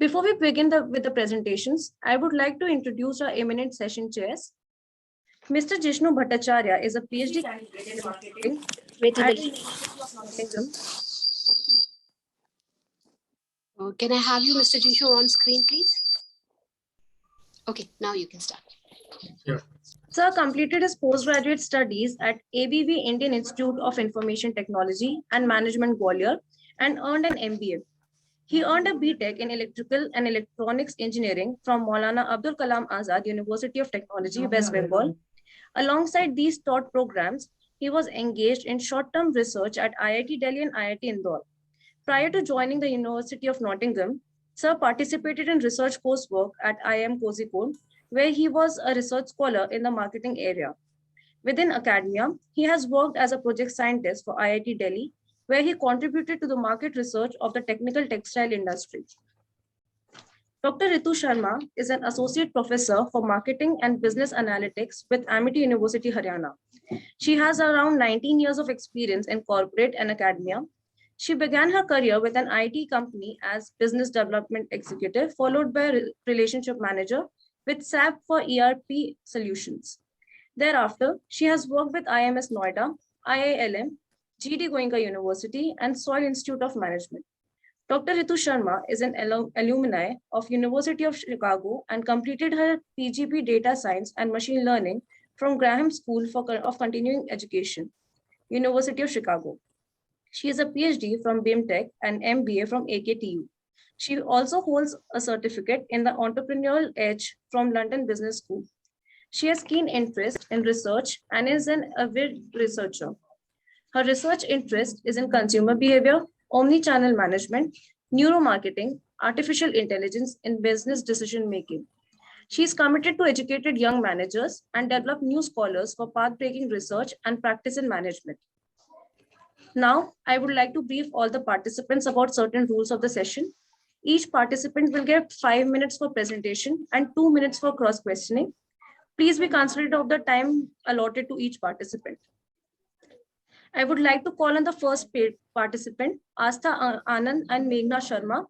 Before we begin with the presentations, I would like to introduce our eminent session chairs. Mr. Jishnu Bhattacharya is a PhD candidate in marketing at the University of Nottingham. Can I have you, Mr. Jishu, on screen, please? Okay, now you can start. Sure. Sir completed his postgraduate studies at ABV Indian Institute of Information Technology and Management, Gwalior, and earned an MBA. He earned a BTech in Electrical and Electronics Engineering from Maulana Abdul Kalam Azad University of Technology, West Bengal. Alongside these taught programs, he was engaged in short-term research at IIT Delhi and IIT Indore. Prior to joining the University of Nottingham, Sir participated in research coursework at IIM Kozhikode, where he was a research scholar in the marketing area. Within academia, he has worked as a project scientist for IIT Delhi, where he contributed to the market research of the technical textile industry. Dr. Ritu Sharma is an associate professor for marketing and business analytics with Amity University, Haryana. She has around 19 years of experience in corporate and academia. She began her career with an IT company as business development executive, followed by relationship manager with SAP for ERP solutions. Thereafter, she has worked with IMS Noida, IILM, GD Goenka University, and Soil Institute of Management. Dr. Ritu Sharma is an alumni of University of Chicago and completed her PGP Data Science and Machine Learning from Graham School of Continuing Education, University of Chicago. She is a PhD from BIMTech and MBA from AKTU. She also holds a certificate in the Entrepreneurial Edge from London Business School. She has keen interest in research and is an avid researcher. Her research interest is in consumer behavior, omni-channel management, neuromarketing, artificial intelligence in business decision-making. She is committed to educated young managers and develop new scholars for path-breaking research and practice in management. Now, I would like to brief all the participants about certain rules of the session. Each participant will get 5 minutes for presentation and 2 minutes for cross-questioning. Please be considerate of the time allotted to each participant. I would like to call on the first participant, Astha Anand and Meghna Sharma,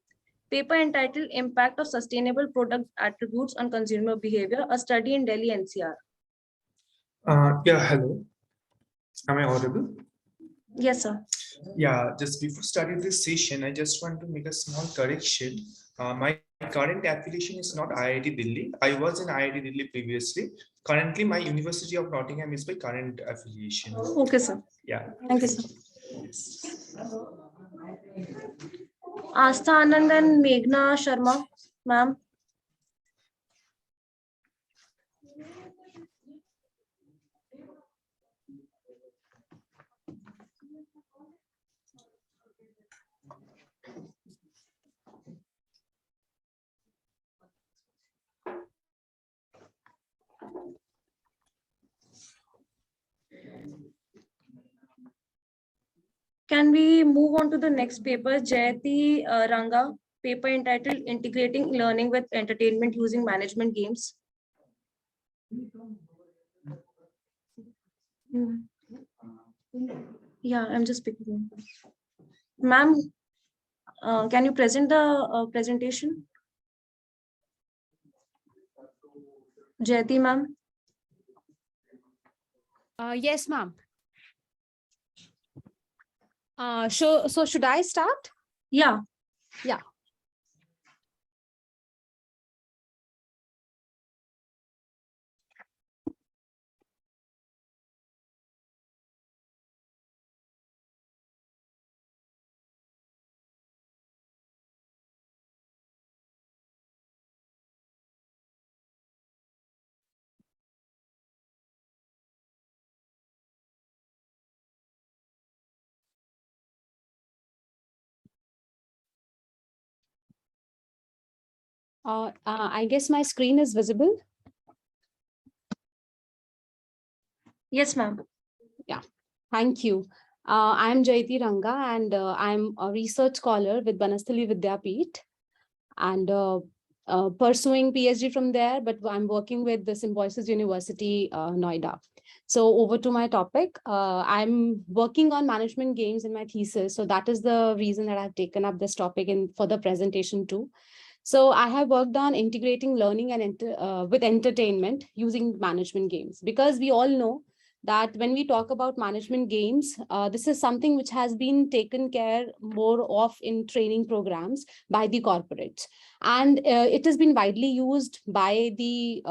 paper entitled Impact of Sustainable Product Attributes on Consumer Behavior, a study in Delhi NCR. Yeah, hello. Am I audible? Yes, sir. Yeah, just before starting this session, I just want to make a small correction. My current affiliation is not IIT Delhi. I was in IIT Delhi previously. Currently, my University of Nottingham is my current affiliation. Okay, sir. Yeah. Thank you, sir. Astha Anand and Meghna Sharma, ma'am. Can we move on to the next paper, Jayati Ranga, paper entitled Integrating Learning with Entertainment Using Management Games? Yeah, I'm just picking. Ma'am, can you present the presentation? Jayati, ma'am. Yes, ma'am. So should I start? Yeah. Yeah. I guess my screen is visible. Yes, ma'am. Yeah, thank you. I'm Jayati Ranga, and I'm a research scholar with Banasthali Vidyapeeth, and pursuing PhD from there, but I'm working with the Symbiosis University, Noida. So over to my topic. I'm working on management games in my thesis. So that is the reason that I've taken up this topic for the presentation too. So I have worked on integrating learning and with entertainment using management games, because we all know that when we talk about management games, this is something which has been taken care more of in training programs by the corporates. And it has been widely used by the,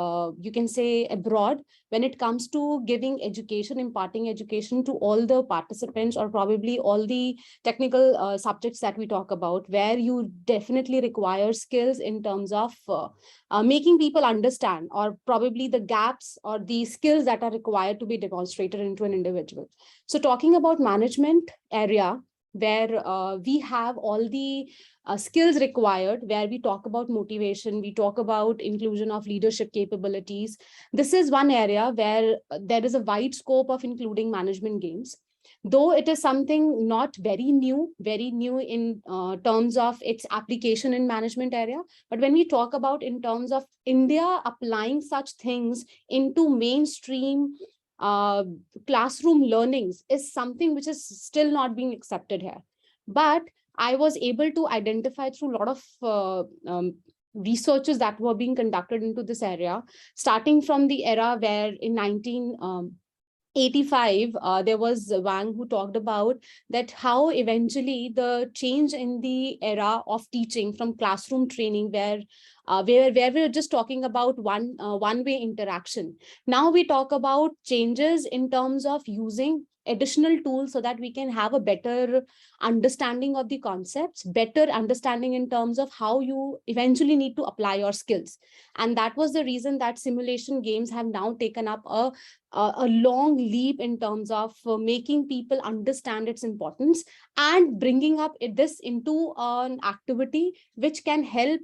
you can say, abroad, when it comes to giving education, imparting education to all the participants, or probably all the technical subjects that we talk about, where you definitely require skills in terms of making people understand, or probably the gaps or the skills that are required to be demonstrated into an individual. So talking about management area, where we have all the skills required, where we talk about motivation, we talk about inclusion of leadership capabilities. This is one area where there is a wide scope of including management games, though it is something not very new in terms of its application in management area. But when we talk about in terms of India applying such things into mainstream uh, classroom learnings, is something which is still not being accepted here. But I was able to identify through a lot of researches that were being conducted into this area, starting from the era where in 1985, there was Wang who talked about that how eventually the change in the era of teaching from classroom training, where we were just talking about one-way interaction. Now we talk about changes in terms of using additional tools so that we can have a better understanding of the concepts, better understanding in terms of how you eventually need to apply your skills. And that was the reason that simulation games have now taken up a long leap in terms of making people understand its importance, and bringing up this into an activity which can help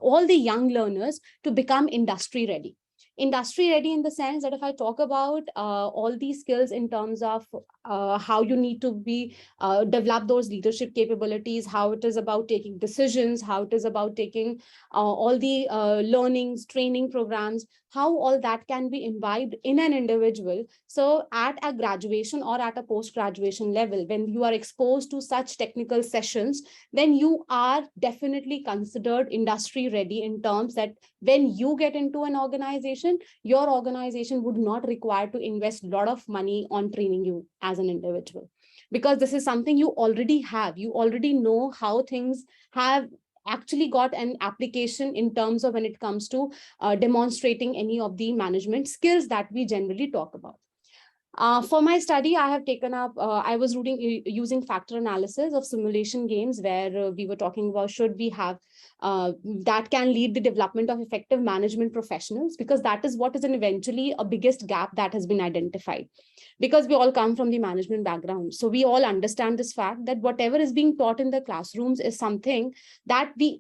all the young learners to become industry ready, in the sense that if I talk about all these skills in terms of how you need to be develop those leadership capabilities, how it is about taking decisions, how it is about taking all the learnings, training programs, how all that can be imbibed in an individual. So at a graduation or at a post-graduation level, when you are exposed to such technical sessions, then you are definitely considered industry ready, in terms that when you get into an organization, your organization would not require to invest a lot of money on training you as an individual, because this is something you already have. You already know how things have actually got an application in terms of when it comes to demonstrating any of the management skills that we generally talk about. For my study, I have taken up, I was using factor analysis of simulation games, where we were talking about should we have that can lead the development of effective management professionals, because that is what is an eventually a biggest gap that has been identified, because we all come from the management background. So we all understand this fact that whatever is being taught in the classrooms is something that we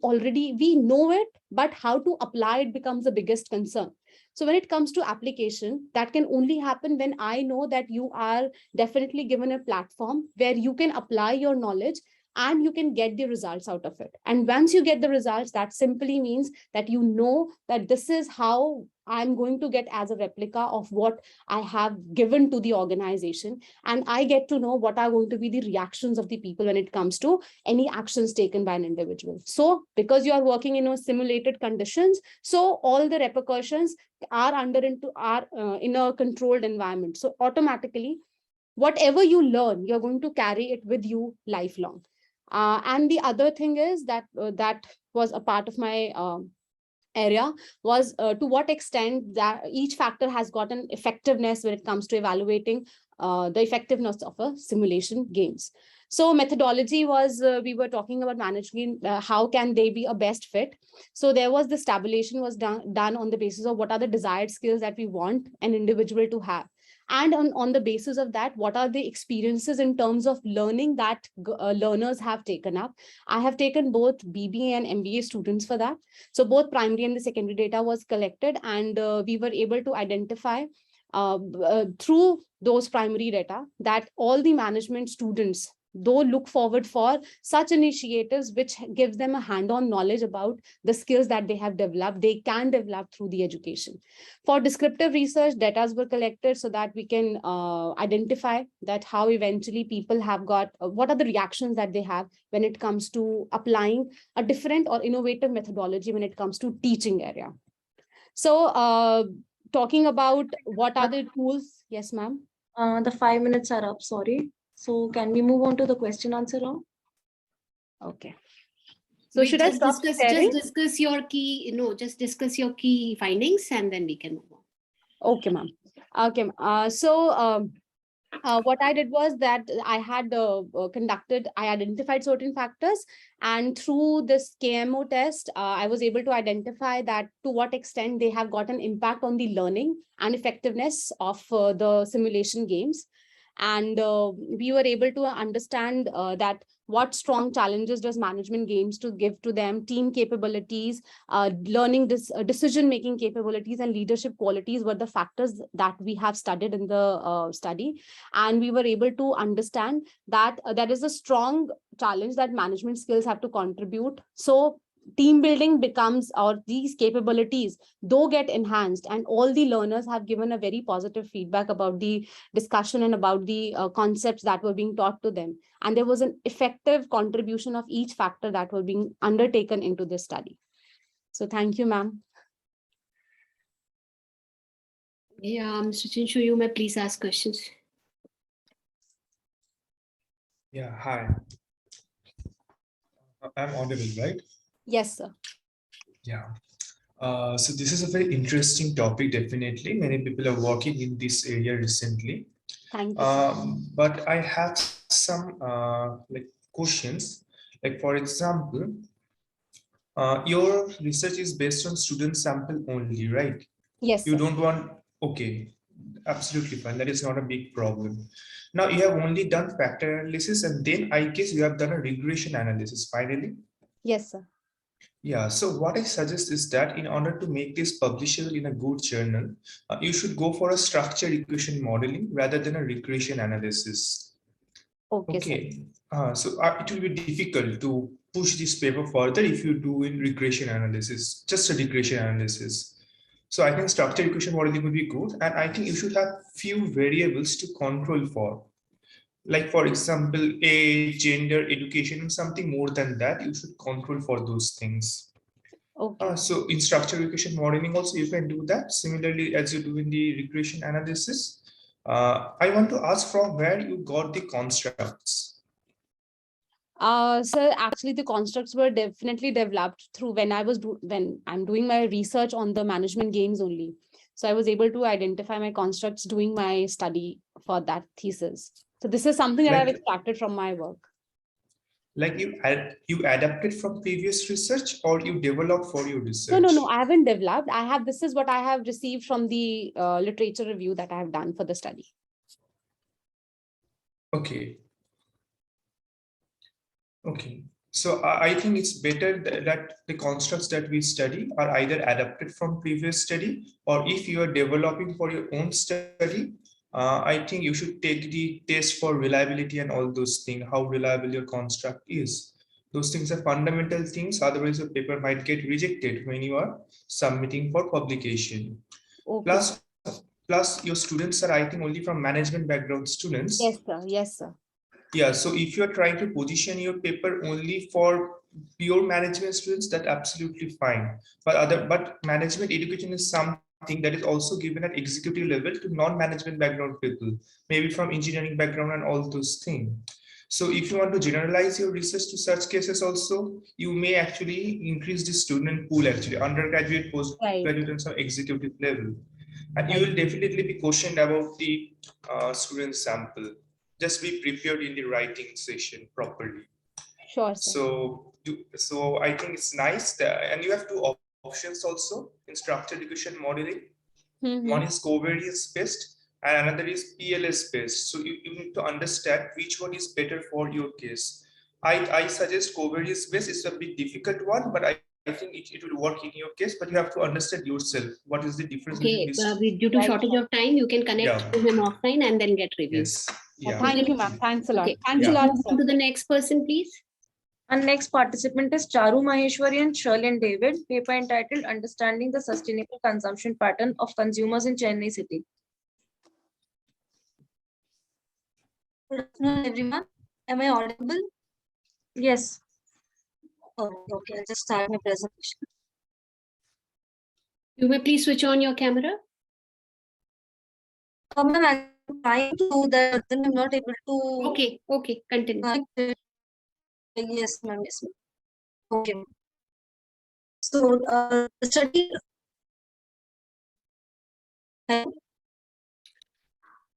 know it, but how to apply it becomes the biggest concern. So when it comes to application, that can only happen when I know that you are definitely given a platform where you can apply your knowledge and you can get the results out of it. And once you get the results, that simply means that you know that this is how I'm going to get as a replica of what I have given to the organization. And I get to know what are going to be the reactions of the people when it comes to any actions taken by an individual. So because you are working in a simulated conditions, so all the repercussions are in a controlled environment. So automatically, whatever you learn, you're going to carry it with you lifelong. And the other thing is that that was a part of my area was to what extent that each factor has got an effectiveness when it comes to evaluating the effectiveness of a simulation games. So methodology was, we were talking about managing how can they be a best fit. So there was this tabulation was done on the basis of what are the desired skills that we want an individual to have. And on the basis of that, what are the experiences in terms of learning that learners have taken up. I have taken both BBA and MBA students for that. So both primary and the secondary data was collected, and we were able to identify through those primary data that all the management students though look forward for such initiatives which gives them a hand-on knowledge about the skills that they have developed, they can develop through the education. For descriptive research, data were collected so that we can identify that how eventually people have got, what are the reactions that they have when it comes to applying a different or innovative methodology when it comes to teaching area. So talking about what are the tools, yes, ma'am. The 5 minutes are up, sorry. So can we move on to the question answer round? Okay. So Wait, should I stop sharing? just discuss your key, just discuss your key findings and then we can move on. Okay, ma'am. Okay. What I did was that I had I identified certain factors, and through this KMO test, I was able to identify that to what extent they have got an impact on the learning and effectiveness of the simulation games. And we were able to understand that what strong challenges does management games to give to them, team capabilities, learning decision-making capabilities and leadership qualities were the factors that we have studied in the study. And we were able to understand that there is a strong challenge that management skills have to contribute. So team building becomes, or these capabilities though get enhanced, and all the learners have given a very positive feedback about the discussion and about the concepts that were being taught to them. And there was an effective contribution of each factor that were being undertaken into this study. So thank you, ma'am. Yeah, Mr. Chinshu, you may please ask questions. Yeah, hi. I'm audible, right? Yes, sir. Yeah. So this is a very interesting topic, definitely. Many people are working in this area recently. Thank you, sir. But I have some like questions. Like, for example, your research is based on student sample only, right? Yes, You sir. don't want, okay, absolutely fine. That is not a big problem. Now you have only done factor analysis, and then I guess you have done a regression analysis finally. Yes, sir. Yeah, so what I suggest is that in order to make this publishable in a good journal, you should go for a structured equation modeling rather than a regression analysis. Okay, sir. Okay, so it will be difficult to push this paper further if you do in regression analysis, just a regression analysis. So I think structured equation modeling would be good, and I think you should have few variables to control for. Like, for example, age, gender, education, and something more than that, you should control for those things. Okay. So in structured equation modeling also, you can do that similarly as you do in the regression analysis. I want to ask from where you got the constructs. So actually the constructs were definitely developed through when I'm doing my research on the management games only. So I was able to identify my constructs doing my study for that thesis. So this is something that I've Like, extracted from my work. like you adapted from previous research or you developed for your research? No, I haven't developed. This is what I have received from the literature review that I have done for the study. Okay. Okay. So I think it's better that the constructs that we study are either adapted from previous study, or if you are developing for your own study, I think you should take the test for reliability and all those things, how reliable your construct is. Those things are fundamental things, otherwise your paper might get rejected when you are submitting for publication. Okay. Plus your students are, I think, only from management background students. Yes, sir. Yes, sir. Yeah, so if you're trying to position your paper only for pure management students, that's absolutely fine. But management education is something that is also given at executive level to non-management background people, maybe from engineering background and all those things. So if you want to generalize your research to such cases also, you may actually increase the student pool, actually undergraduate, postgraduate, and some executive level. And you will definitely be questioned about the student sample. Just be prepared in the writing session properly. Sure, sir. So I think it's nice that, and you have two options also in structured equation modeling. One is covariance based and another is PLS based. So you need to understand which one is better for your case. I suggest covariance based is a bit difficult one, but I think it will work in your case, but you have to understand yourself what is the difference between Okay, these two. due to shortage of time, you can connect to him offline and then get reviews. Yes. Yeah. Thank you, ma'am. Thanks a lot. Okay. Thanks a Yeah. lot, Move sir. on to the next person, please. And next participant is Charu Maheshwari and Sherlyn David, paper entitled Understanding the Sustainable Consumption Pattern of Consumers in Chennai City. Good afternoon, everyone. Am I audible? Yes. Oh, okay, I'll just start my presentation. You may please switch on your camera. Ma'am, I'm trying to do that, but then I'm not able to. Okay, okay, continue. Yes, ma'am. Yes, ma'am. Okay. So, the study.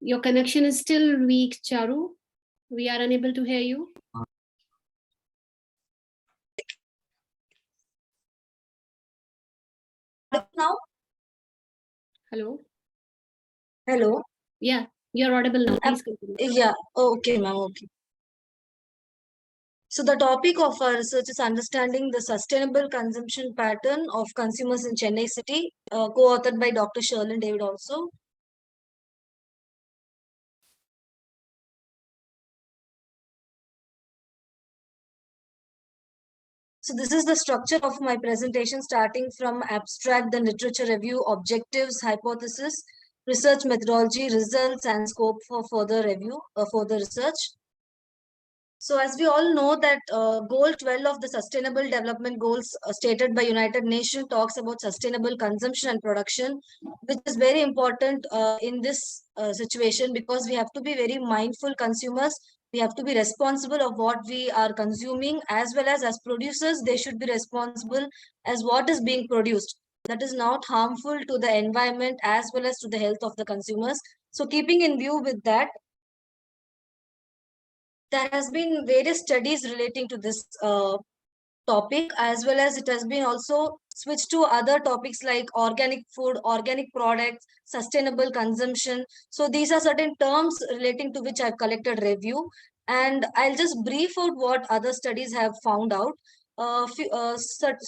Your connection is still weak, Charu. We are unable to hear you. Now? Hello. Hello. Yeah, you're audible now. Please continue. Yeah. Okay, ma'am. Okay. So the topic of our research is understanding the sustainable consumption pattern of consumers in Chennai City, co-authored by Dr. Sherlyn David also. So this is the structure of my presentation, starting from abstract, then literature review, objectives, hypothesis, research methodology, results, and scope for further review, further research. So as we all know that Goal 12 of the Sustainable Development Goals stated by United Nations talks about sustainable consumption and production, which is very important in this situation, because we have to be very mindful consumers. We have to be responsible of what we are consuming, as well as producers, they should be responsible as what is being produced. That is not harmful to the environment as well as to the health of the consumers. So keeping in view with that, there has been various studies relating to this topic, as well as it has been also switched to other topics like organic food, organic products, sustainable consumption. So these are certain terms relating to which I've collected review, and I'll just brief out what other studies have found out. So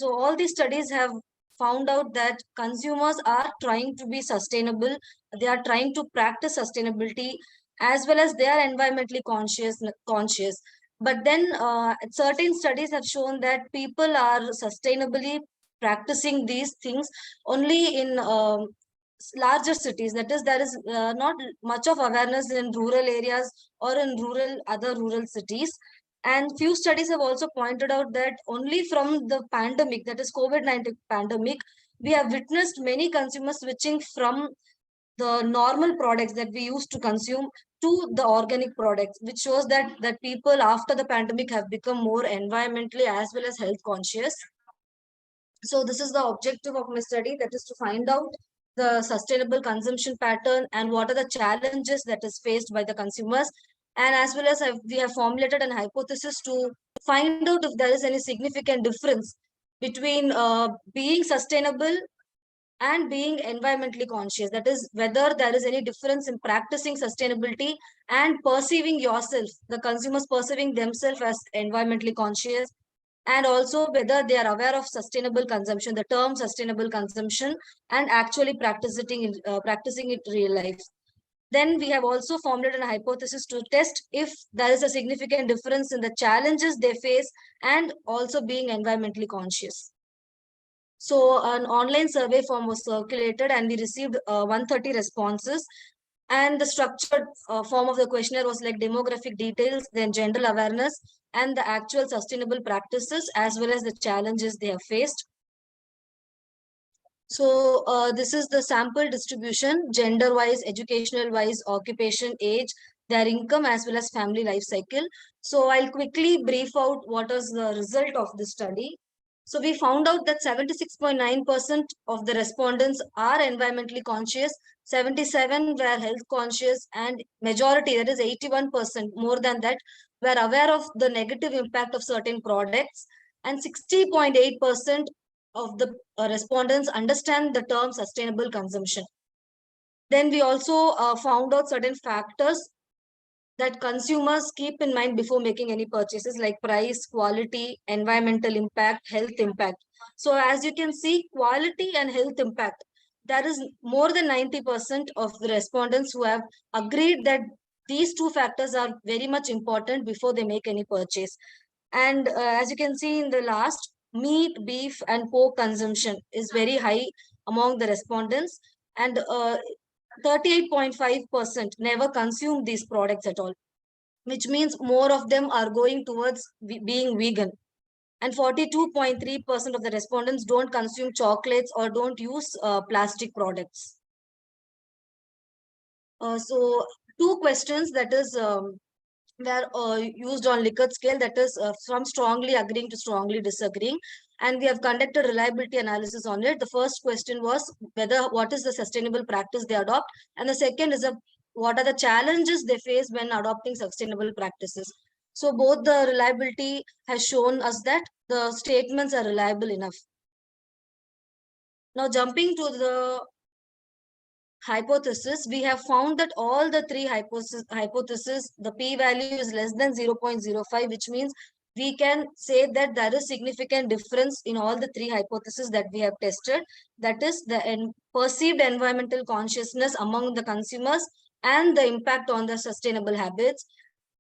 all these studies have found out that consumers are trying to be sustainable. They are trying to practice sustainability, as well as they are environmentally conscious. But then certain studies have shown that people are sustainably practicing these things only in larger cities. That is, there is not much of awareness in rural areas or in other rural cities. And few studies have also pointed out that only from the pandemic, that is COVID-19 pandemic, we have witnessed many consumers switching from the normal products that we used to consume to the organic products, which shows that people after the pandemic have become more environmentally as well as health conscious. So this is the objective of my study, that is to find out the sustainable consumption pattern and what are the challenges that is faced by the consumers. And as well as we have formulated an hypothesis to find out if there is any significant difference between being sustainable and being environmentally conscious. That is, whether there is any difference in practicing sustainability and perceiving yourself, the consumers perceiving themselves as environmentally conscious, and also whether they are aware of sustainable consumption, the term sustainable consumption, and actually practicing it real life. Then we have also formulated a hypothesis to test if there is a significant difference in the challenges they face and also being environmentally conscious. So an online survey form was circulated and we received 130 responses. And the structured form of the questionnaire was like demographic details, then gender awareness, and the actual sustainable practices, as well as the challenges they have faced. So this is the sample distribution, gender-wise, educational-wise, occupation, age, their income, as well as family life cycle. So I'll quickly brief out what is the result of this study. So we found out that 76.9% of the respondents are environmentally conscious, 77 were health conscious, and majority, that is 81%, more than that, were aware of the negative impact of certain products, and 60.8% of the respondents understand the term sustainable consumption. Then we also found out certain factors that consumers keep in mind before making any purchases, like price, quality, environmental impact, health impact. So as you can see, quality and health impact, there is more than 90% of the respondents who have agreed that these two factors are very much important before they make any purchase. And as you can see in the last, meat, beef, and pork consumption is very high among the respondents, and 38.5% never consume these products at all, which means more of them are going towards being vegan. And 42.3% of the respondents don't consume chocolates or don't use plastic products. So two questions that is were used on Likert scale, that is from strongly agreeing to strongly disagreeing, and we have conducted reliability analysis on it. The first question was what is the sustainable practice they adopt, and the second is what are the challenges they face when adopting sustainable practices. So both the reliability has shown us that the statements are reliable enough. Now jumping to the hypothesis, we have found that all the three hypotheses, the p-value is less than 0.05, which means we can say that there is significant difference in all the three hypotheses that we have tested. That is the perceived environmental consciousness among the consumers and the impact on the sustainable habits.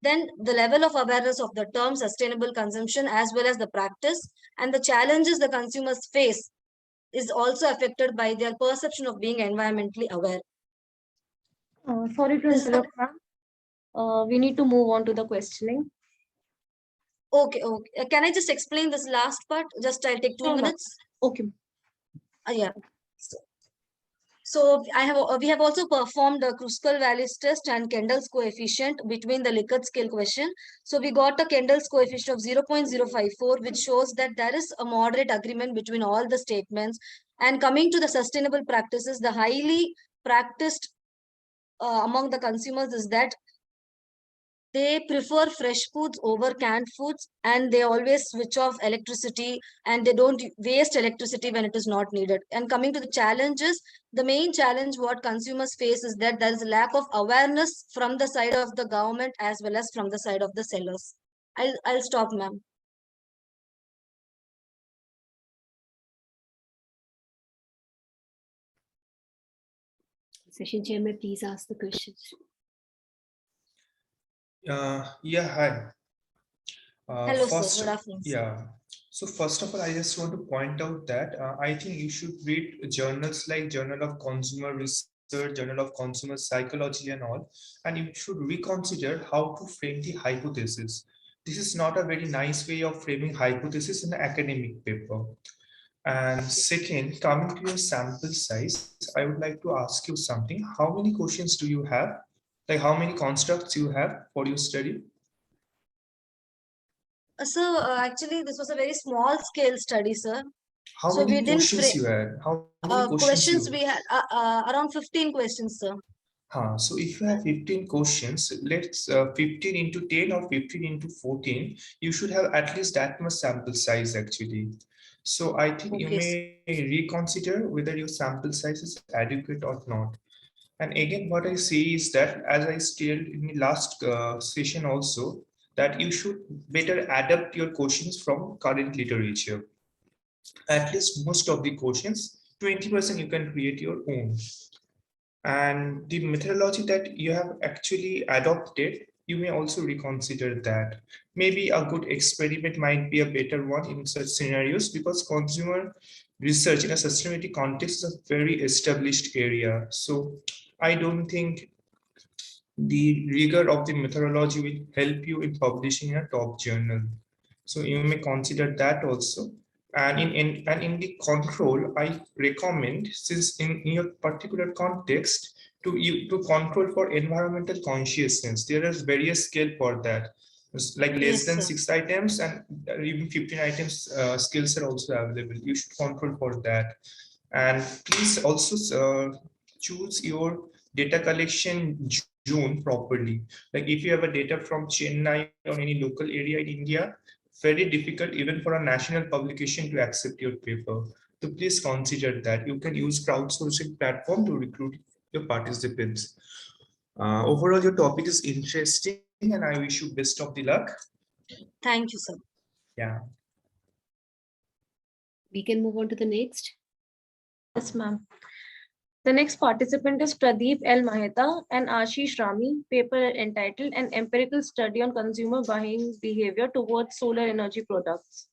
Then the level of awareness of the term sustainable consumption as well as the practice, and the challenges the consumers face is also affected by their perception of being environmentally aware. Sorry to interrupt, ma'am. We need to move on to the questioning. Okay. Can I just explain this last part? Just I'll take 2 minutes. Okay. Yeah. So we have also performed a Kruskal values test and Kendall's coefficient between the Likert scale question. So we got a Kendall's coefficient of 0.054, which shows that there is a moderate agreement between all the statements. And coming to the sustainable practices, the highly practiced among the consumers is that they prefer fresh foods over canned foods, and they always switch off electricity, and they don't waste electricity when it is not needed. And coming to the challenges, the main challenge what consumers face is that there is a lack of awareness from the side of the government as well as from the side of the sellers. I'll stop, ma'am. Session Chair, may please ask the questions. Yeah, hi. Hello, First, sir. Good afternoon. yeah. So first of all, I just want to point out that I think you should read journals like Journal of Consumer Research, Journal of Consumer Psychology and all, and you should reconsider how to frame the hypothesis. This is not a very nice way of framing hypothesis in an academic paper. And second, coming to your sample size, I would like to ask you something. How many questions do you have? Like how many constructs you have for your study? So actually, this was a very small scale study, sir. How So we many didn't questions you had? How many questions you we had around 15 questions, sir. So if you have 15 questions, let's 15 into 10 or 15 into 14, you should have at least that much sample size actually. So I think you may reconsider whether your sample size is adequate or not. And again, what I say is that, as I stated in the last session also, that you should better adapt your questions from current literature. At least most of the questions, 20% you can create your own. And the methodology that you have actually adopted, you may also reconsider that. Maybe a good experiment might be a better one in such scenarios, because consumer research in a sustainability context is a very established area. So I don't think the rigor of the methodology will help you in publishing a top journal. So you may consider that also. And in the control, I recommend, since in your particular context, to control for environmental consciousness. There is various scale for that. It's like less than 6 items, and even 15 items skills are also available. You should control for that. And please also choose your data collection zone properly. Like if you have a data from Chennai or any local area in India, very difficult even for a national publication to accept your paper. So please consider that. You can use crowdsourcing platform to recruit your participants. Overall, your topic is interesting, and I wish you best of the luck. Thank you, sir. Yeah. We can move on to the next. Yes, ma'am. The next participant is Pradeep L. Maheta and Ashish Rami, paper entitled An Empirical Study on Consumer Buying Behavior Towards Solar Energy Products.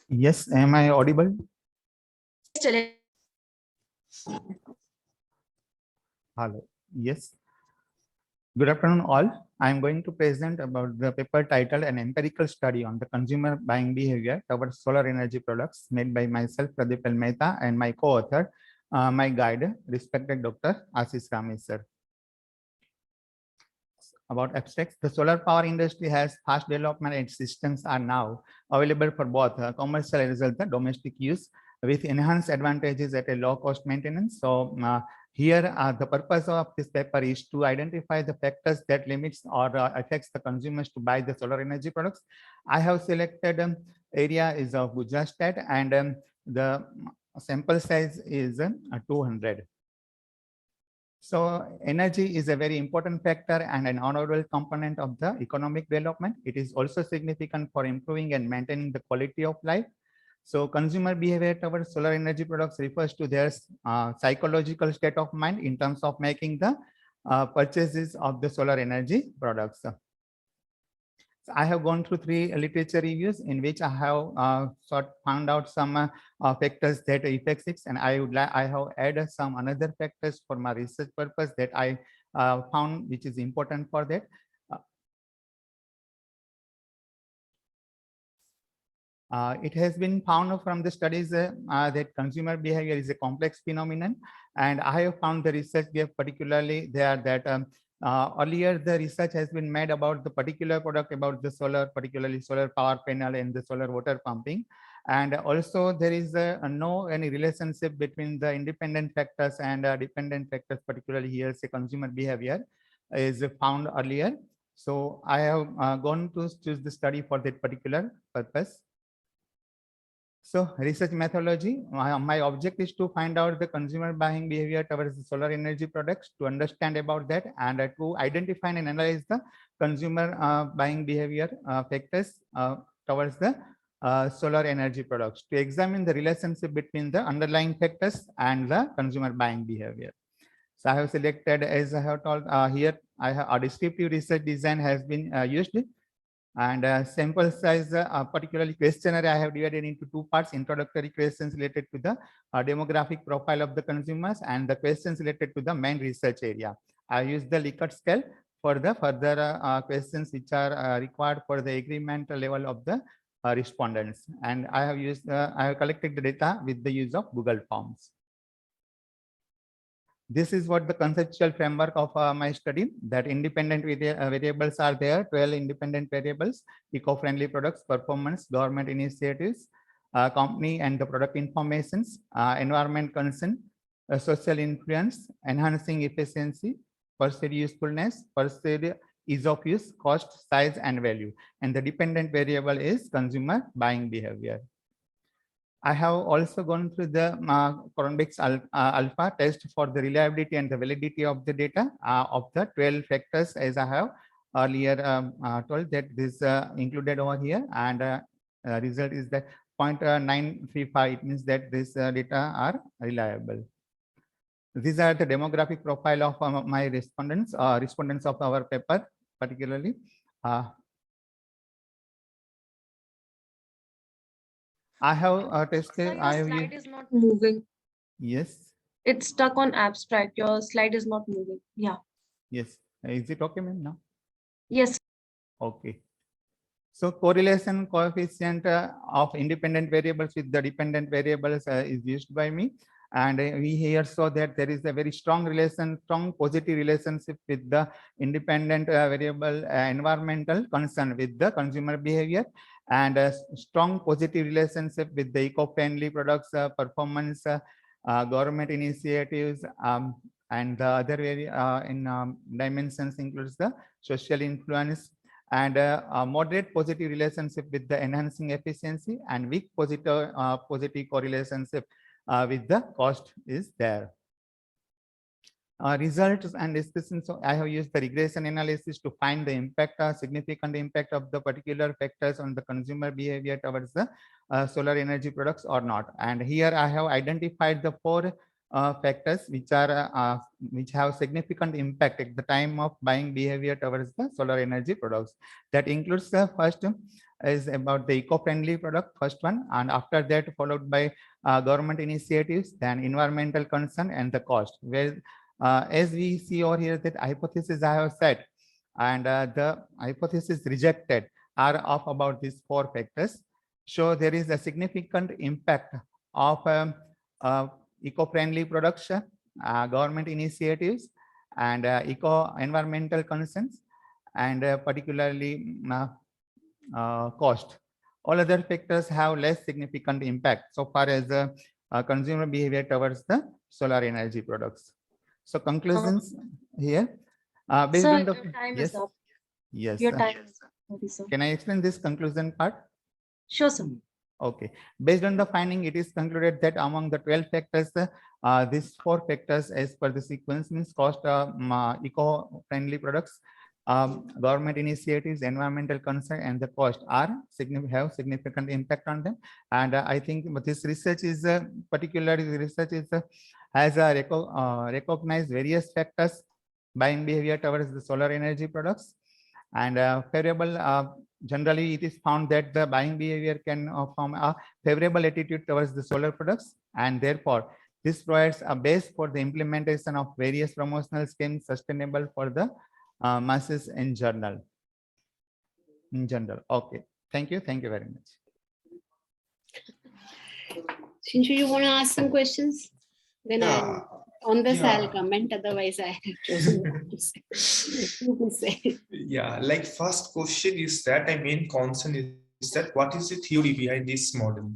Yes, am I audible? Hello. Yes. Good afternoon, all. I am going to present about the paper titled An Empirical Study on the Consumer Buying Behavior Towards Solar Energy Products, made by myself, Pradeep L. Mehta, and my co-author, my guide, respected Dr. Ashish Rami, sir. About abstracts, the solar power industry has fast development and systems are now available for both commercial as well as domestic use with enhanced advantages at a low cost maintenance. So here the purpose of this paper is to identify the factors that limits or affects the consumers to buy the solar energy products. I have selected area is of Gujarat state, and the sample size is 200. So energy is a very important factor and an honorable component of the economic development. It is also significant for improving and maintaining the quality of life. So consumer behavior towards solar energy products refers to their psychological state of mind in terms of making the purchases of the solar energy products. So I have gone through 3 literature reviews in which I have found out some factors that affects it, and I have added some another factors for my research purpose that I found which is important for that. It has been found from the studies that consumer behavior is a complex phenomenon, and I have found the research gave particularly there that earlier the research has been made about the particular product, about the solar, particularly solar power panel and the solar water pumping, and also there is no any relationship between the independent factors and dependent factors, particularly here say consumer behavior is found earlier. So I have gone to choose the study for that particular purpose. So research methodology, my object is to find out the consumer buying behavior towards the solar energy products, to understand about that, and to identify and analyze the consumer buying behavior factors towards the solar energy products, to examine the relationship between the underlying factors and the consumer buying behavior. So I have selected, as I have told here, I have a descriptive research design has been used. And sample size, particularly questionnaire, I have divided into 2 parts: introductory questions related to the demographic profile of the consumers, and the questions related to the main research area. I use the Likert scale for the further questions which are required for the agreement level of the respondents. And I have collected the data with the use of Google Forms. This is what the conceptual framework of my study, that independent variables are there, 12 independent variables: eco-friendly products, performance, government initiatives, company and the product informations, environment concern, social influence, enhancing efficiency, perceived usefulness, perceived ease of use, cost, size, and value. And the dependent variable is consumer buying behavior. I have also gone through the Cronbach's alpha test for the reliability and the validity of the data of the 12 factors, as I have earlier told that this included over here, and result is that 0.935. It means that this data are reliable. These are the demographic profile of my respondents of our paper, particularly. I have tested. Your slide is not moving. Yes. It's stuck on abstract. Your slide is not moving. Yeah. Yes. Is it okay, ma'am, now? Yes. Okay. So correlation coefficient of independent variables with the dependent variables is used by me. And we here saw that there is a very strong positive relationship with the independent variable environmental concern with the consumer behavior, and a strong positive relationship with the eco-friendly products, performance, government initiatives, and the other dimensions includes the social influence, and a moderate positive relationship with the enhancing efficiency, and weak positive correlationship with the cost is there. results and discussion. So I have used the regression analysis to find the impact, significant impact of the particular factors on the consumer behavior towards the solar energy products or not. And here I have identified the four factors which have significant impact at the time of buying behavior towards the solar energy products. That includes the first is about the eco-friendly product, first one, and after that followed by government initiatives, then environmental concern and the cost. Where as we see over here that hypothesis I have set and the hypothesis rejected are of about these four factors. So there is a significant impact of eco-friendly production, government initiatives, and eco-environmental concerns, and particularly cost. All other factors have less significant impact so far as the consumer behavior towards the solar energy products. So conclusions here, based Sir, on the your time yes, is up. yes. Your time is up. Sorry, sir. Can I explain this conclusion part? Sure, sir. Okay. Based on the finding, it is concluded that among the 12 factors, these four factors as per the sequence means cost, eco-friendly products, government initiatives, environmental concern, and the cost are have significant impact on them. And I think this research is particularly the research is has recognized various factors buying behavior towards the solar energy products, and favorable. Generally, it is found that the buying behavior can form a favorable attitude towards the solar products, and therefore this provides a base for the implementation of various promotional schemes sustainable for the masses in general. Okay, thank you very much. Shinshu, you want to ask some questions? Then Yeah, on this yeah. I'll comment. Otherwise, I have chosen not to say. You can say. Yeah, like first question is that my main concern is that what is the theory behind this model?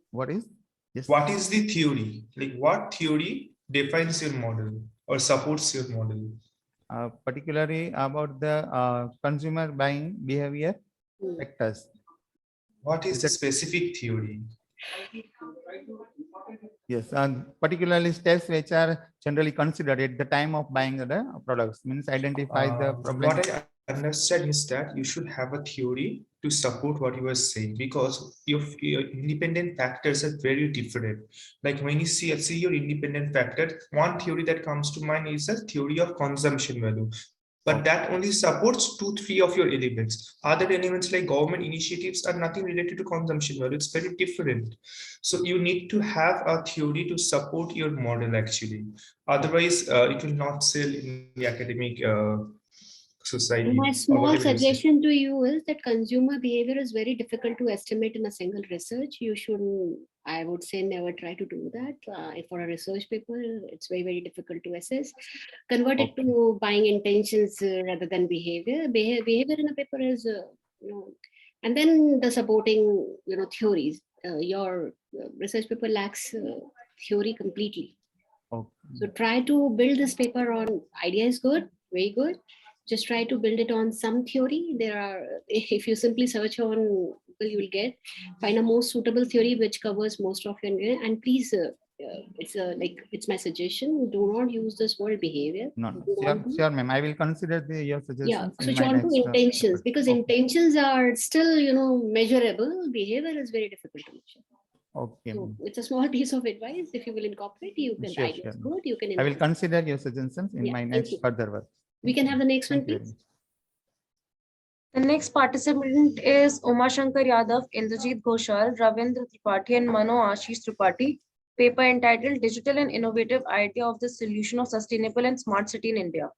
What is? Yes. What is the theory? Like what theory defines your model or supports your model? Particularly about the consumer buying behavior factors. What is the specific theory? Yes, and particularly steps which are generally considered at the time of buying the products, means identify the problem. What I understand is that you should have a theory to support what you are saying, because your independent factors are very different. Like when you see your independent factor, one theory that comes to mind is a theory of consumption value. But that only supports 2-3 of your elements. Other elements like government initiatives are nothing related to consumption value. It's very different. So you need to have a theory to support your model actually. Otherwise, it will not sell in the academic society. My or small whatever you say. suggestion to you is that consumer behavior is very difficult to estimate in a single research. You shouldn't, I would say, never try to do that. For a research paper, it's very, very difficult to assess. Convert it to buying intentions rather than behavior. Behavior in a paper is, and then the supporting, theories. Your research paper lacks theory completely. So try to build this paper on idea is good, very good. Just try to build it on some theory. If you simply search on Google, you will find a most suitable theory which covers most of your, and please, it's my suggestion. Do not use this word behavior. No, sure, ma'am. I will consider your suggestions. Switch on to intentions, because intentions are still, measurable. Behavior is very difficult to measure. Okay. So it's a small piece of advice. If you will incorporate, you can. Sure, Idea is good. You can. I will consider your suggestions in my next further work. We can have the next one, please. The next participant is Uma Shankar Yadav, Indrajit Ghoshal, Ravindra Tripathi, and Mano Ashish Tripathi. Paper entitled Digital and Innovative Idea of the Solution of Sustainable and Smart City in India.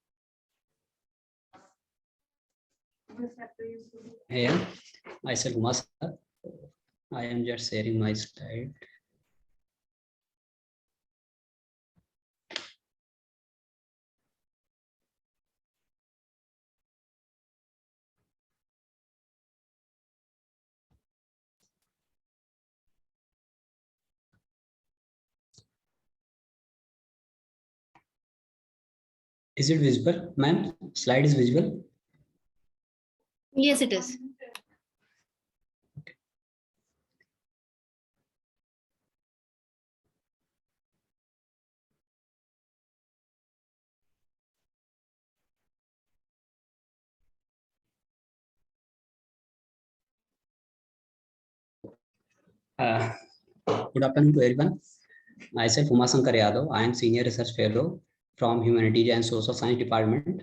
Yeah, myself Uma sir. I am just sharing my slide. Is it visible, ma'am? Slide is visible? Yes, it is. Uh, Good afternoon to everyone. Myself, Uma Shankar Yadav. I am Senior Research Fellow from Humanities and Social Science Department,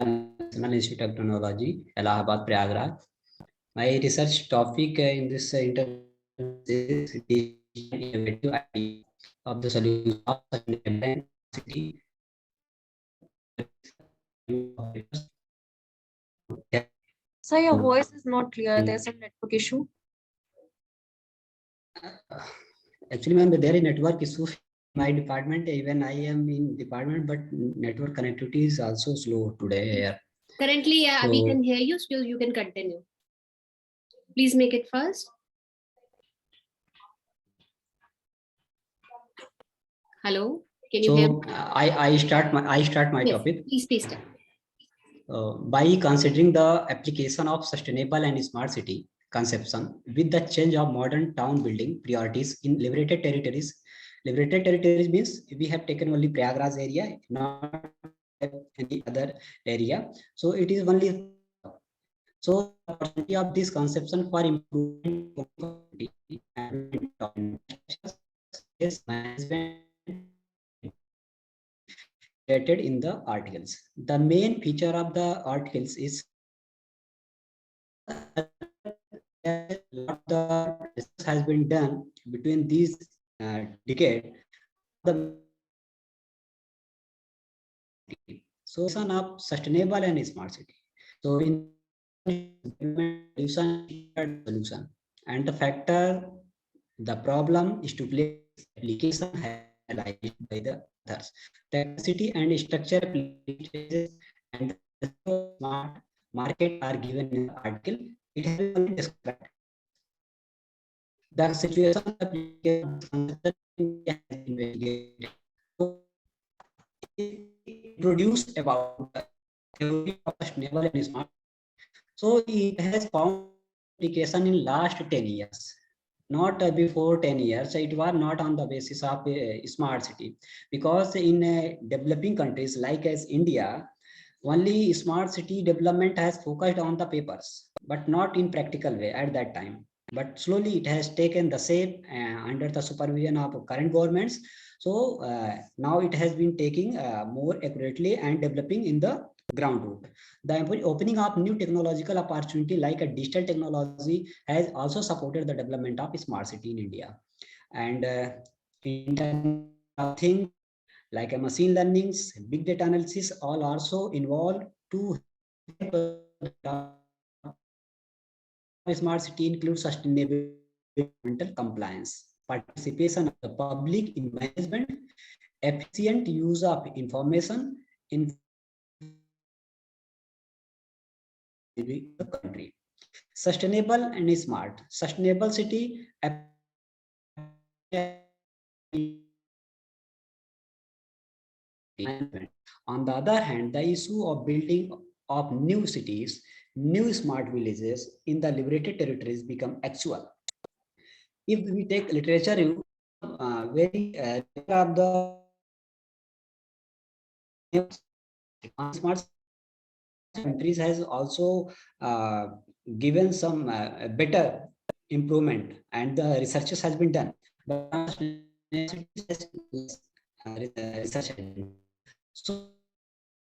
National Institute of Technology, Allahabad, Prayagraj. My research topic in this interview is the innovative idea of the solution of sustainable city. So your voice is not clear. There's a network issue. Actually, ma'am, there is network issue in my department. Even I am in department, but network connectivity is also slow today here. Currently, yeah, we So- can hear you, so you can continue. Please make it fast. Hello, can you hear me? So I start my Yes, topic. please start. By considering the application of sustainable and smart city conception with the change of modern town building priorities in liberated territories. Liberated territories means we have taken only Prayagraj area, not any other area. So it is only so the opportunity of this conception for improvement and management stated in the articles. The main feature of the articles is the research has been done between these decade. The solution of sustainable and smart city. So in solution and the factor, the problem is to place application highlighted by the others. Technicity and structure and the smart market are given in the article. It has been described. The situation of has been investigated. So, introduced about the theory of sustainable and smart. So it has found application in last 10 years. Not before 10 years, it was not on the basis of a smart city, because in developing countries like as India, only smart city development has focused on the papers, but not in practical way at that time. But slowly it has taken the shape under the supervision of current governments. So now it has been taking more accurately and developing in the ground root. The opening of new technological opportunity like a digital technology has also supported the development of smart city in India. And Internet of things like a machine learnings, big data analysis, all also involved to smart city includes sustainable environmental compliance, participation of the public in management, efficient use of information in the country. Sustainable and smart. Sustainable city on the other hand, the issue of building of new cities, new smart villages in the liberated territories become actual. If we take literature, very of the smart countries has also given some better improvement, and the researches has been done. But research. So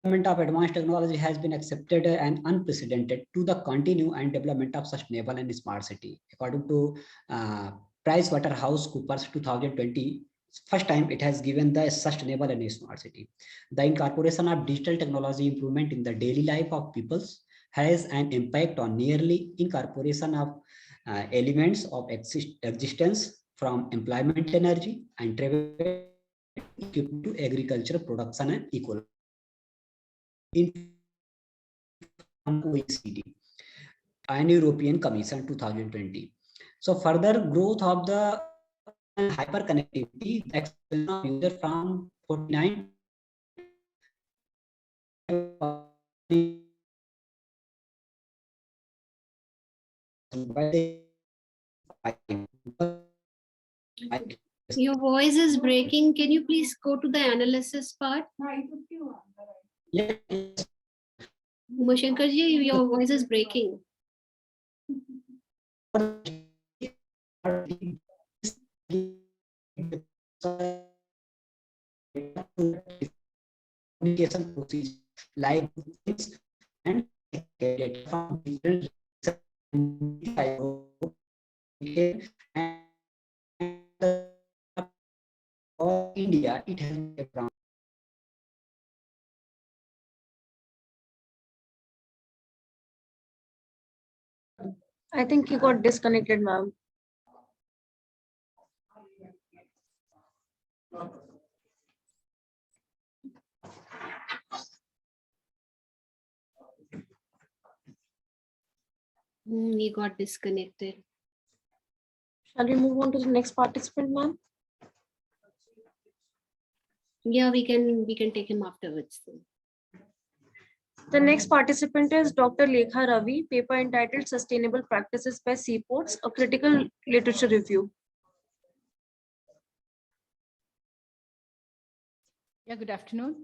development of advanced technology has been accepted and unprecedented to the continue and development of sustainable and smart city. According to PricewaterhouseCoopers 2020, first time it has given the sustainable and smart city. The incorporation of digital technology improvement in the daily life of peoples has an impact on nearly incorporation of elements of existence from employment, energy, and travel to agriculture, production, and ecology. OECD and European Commission 2020. So further growth of the hyperconnectivity, the expansion of user from 49 Your voice is breaking. Can you please go to the analysis part? Yes. Umashankar ji, your voice is breaking. communication procedure like things and data from different and for India, it has a brown. I think you got disconnected, ma'am. We got disconnected. Shall we move on to the next participant, ma'am? Yeah, we can take him afterwards. The next participant is Dr. Lekha Ravi, paper entitled Sustainable Practices by Seaports, a critical literature review. Yeah, good afternoon.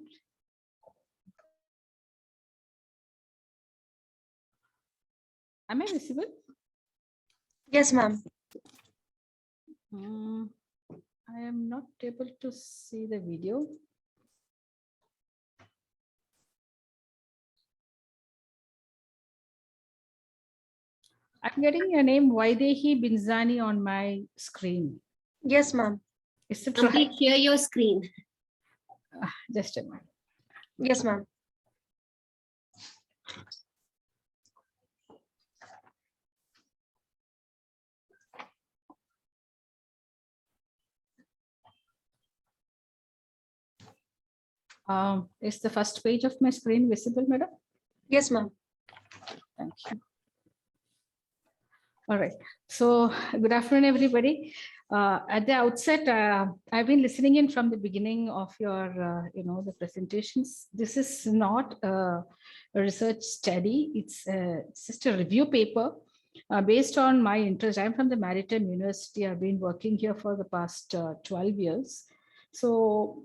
Am I visible? Yes, ma'am. I am not able to see the video. I'm getting your name Vaidehi Binzani on my screen. Yes, ma'am. Is it Please right? share your screen. Just a minute. Yes, ma'am. Is the first page of my screen visible, madam? Yes, ma'am. Thank you. All right. So good afternoon, everybody. At the outset, I've been listening in from the beginning of your, the presentations. This is not a research study. It's just a review paper based on my interest. I'm from the Maritime University. I've been working here for the past 12 years. So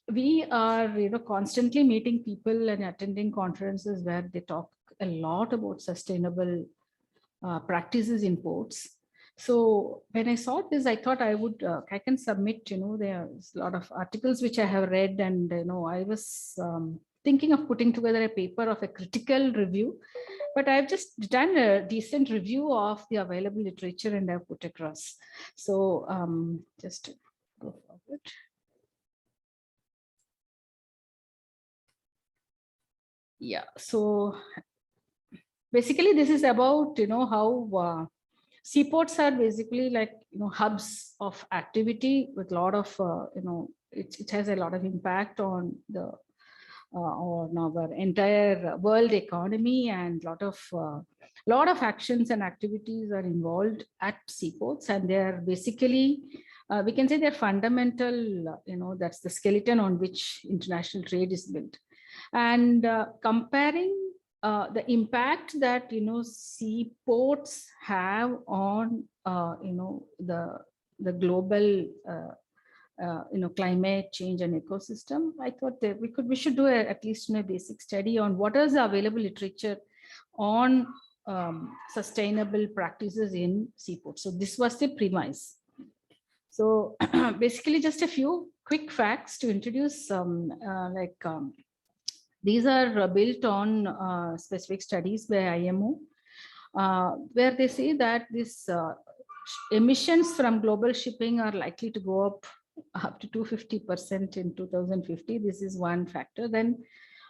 we are, constantly meeting people and attending conferences where they talk a lot about sustainable practices in ports. So when I saw this, I thought I can submit, there's a lot of articles which I have read, and, I was thinking of putting together a paper of a critical review, but I've just done a decent review of the available literature and I've put across. So just to go forward. Yeah, so basically this is about, how seaports are basically like, hubs of activity with a lot of, it has a lot of impact on the on our entire world economy, and lot of actions and activities are involved at seaports, and they're basically we can say they're fundamental, that's the skeleton on which international trade is built. And comparing the impact that seaports have on the global climate change and ecosystem, I thought that we should do at least a basic study on what is the available literature on sustainable practices in seaports. So this was the premise. So basically just a few quick facts to introduce, these are built on specific studies by IMO, where they say that this emissions from global shipping are likely to go up to 250% in 2050. This is one factor. Then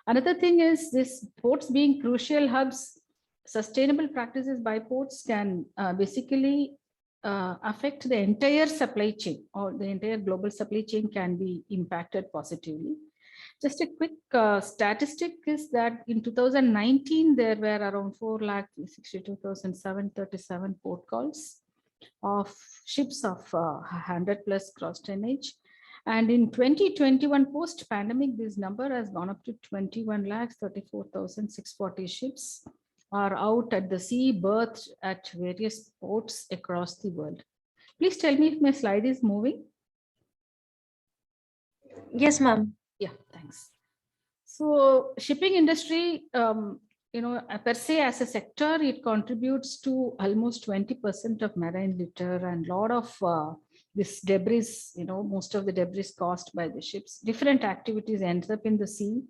another thing is this ports being crucial hubs, sustainable practices by ports can basically affect the entire supply chain, or the entire global supply chain can be impacted positively. Just a quick statistic is that in 2019, there were around 4,62,737 port calls of ships of 100 plus gross tonnage. And in 2021, post-pandemic, this number has gone up to 21,34,640 ships are out at the sea, berthed at various ports across the world. Please tell me if my slide is moving. Yes, ma'am. Yeah, thanks. So shipping industry, per se as a sector, it contributes to almost 20% of marine litter, and a lot of this debris, most of the debris caused by the ships, different activities ends up in the sea.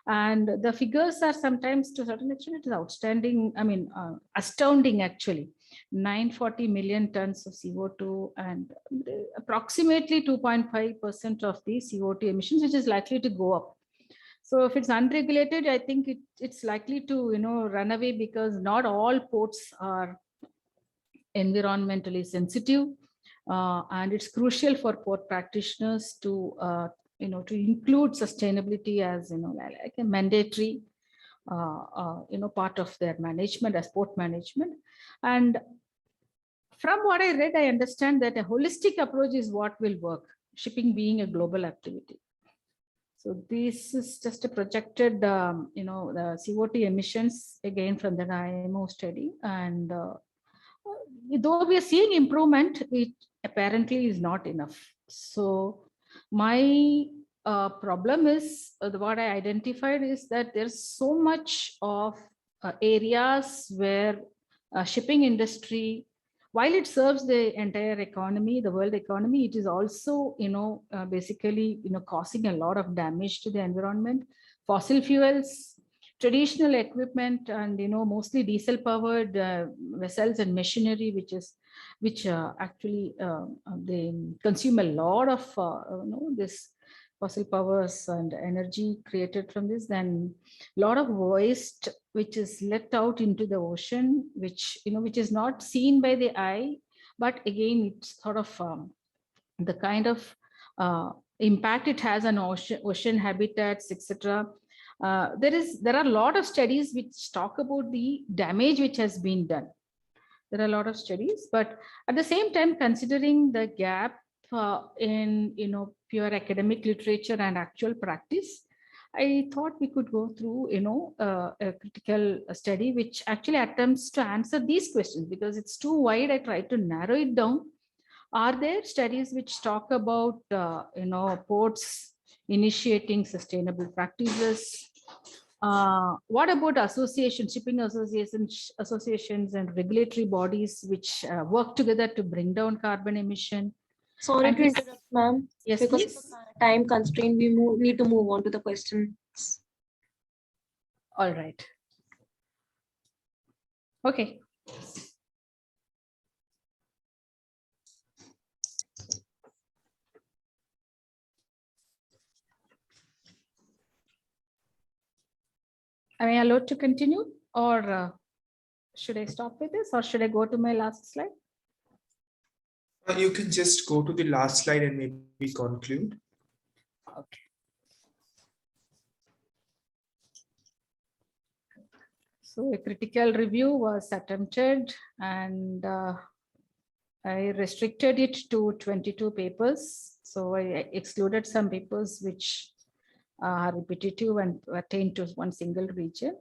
And the figures are sometimes, to a certain extent, it is outstanding. I mean, astounding actually. 940 million tons of CO2 and approximately 2.5% of the CO2 emissions, which is likely to go up. So if it's unregulated, I think it's likely to, run away, because not all ports are environmentally sensitive. And it's crucial for port practitioners to, to include sustainability as, like a mandatory, part of their management as port management. And from what I read, I understand that a holistic approach is what will work, shipping being a global activity. So this is just a projected, the CO2 emissions again from the IMO study. And though we are seeing improvement, it apparently is not enough. So my problem is, what I identified is that there's so much of areas where shipping industry, while it serves the entire economy, the world economy, it is also, basically, causing a lot of damage to the environment. Fossil fuels, traditional equipment, and, mostly diesel powered vessels and machinery, which actually they consume a lot of, this fossil powers and energy created from this. Then a lot of waste which is let out into the ocean, which is not seen by the eye, but again it's sort of the kind of impact it has on ocean habitats, etc. There are a lot of studies which talk about the damage which has been done. There are a lot of studies, but at the same time, considering the gap in pure academic literature and actual practice, I thought we could go through a critical study which actually attempts to answer these questions. Because it's too wide, I tried to narrow it down. Are there studies which talk about ports initiating sustainable practices? What about associations, shipping associations and regulatory bodies which work together to bring down carbon emission? Sorry to interrupt, ma'am. Yes, Because please. of the time constraint, we need to move on to the questions. All right. Okay. Am I allowed to continue, or should I stop with this, or should I go to my last slide? You can just go to the last slide and maybe conclude. Okay. So a critical review was attempted, and I restricted it to 22 papers. So I excluded some papers which are repetitive and attain to one single region.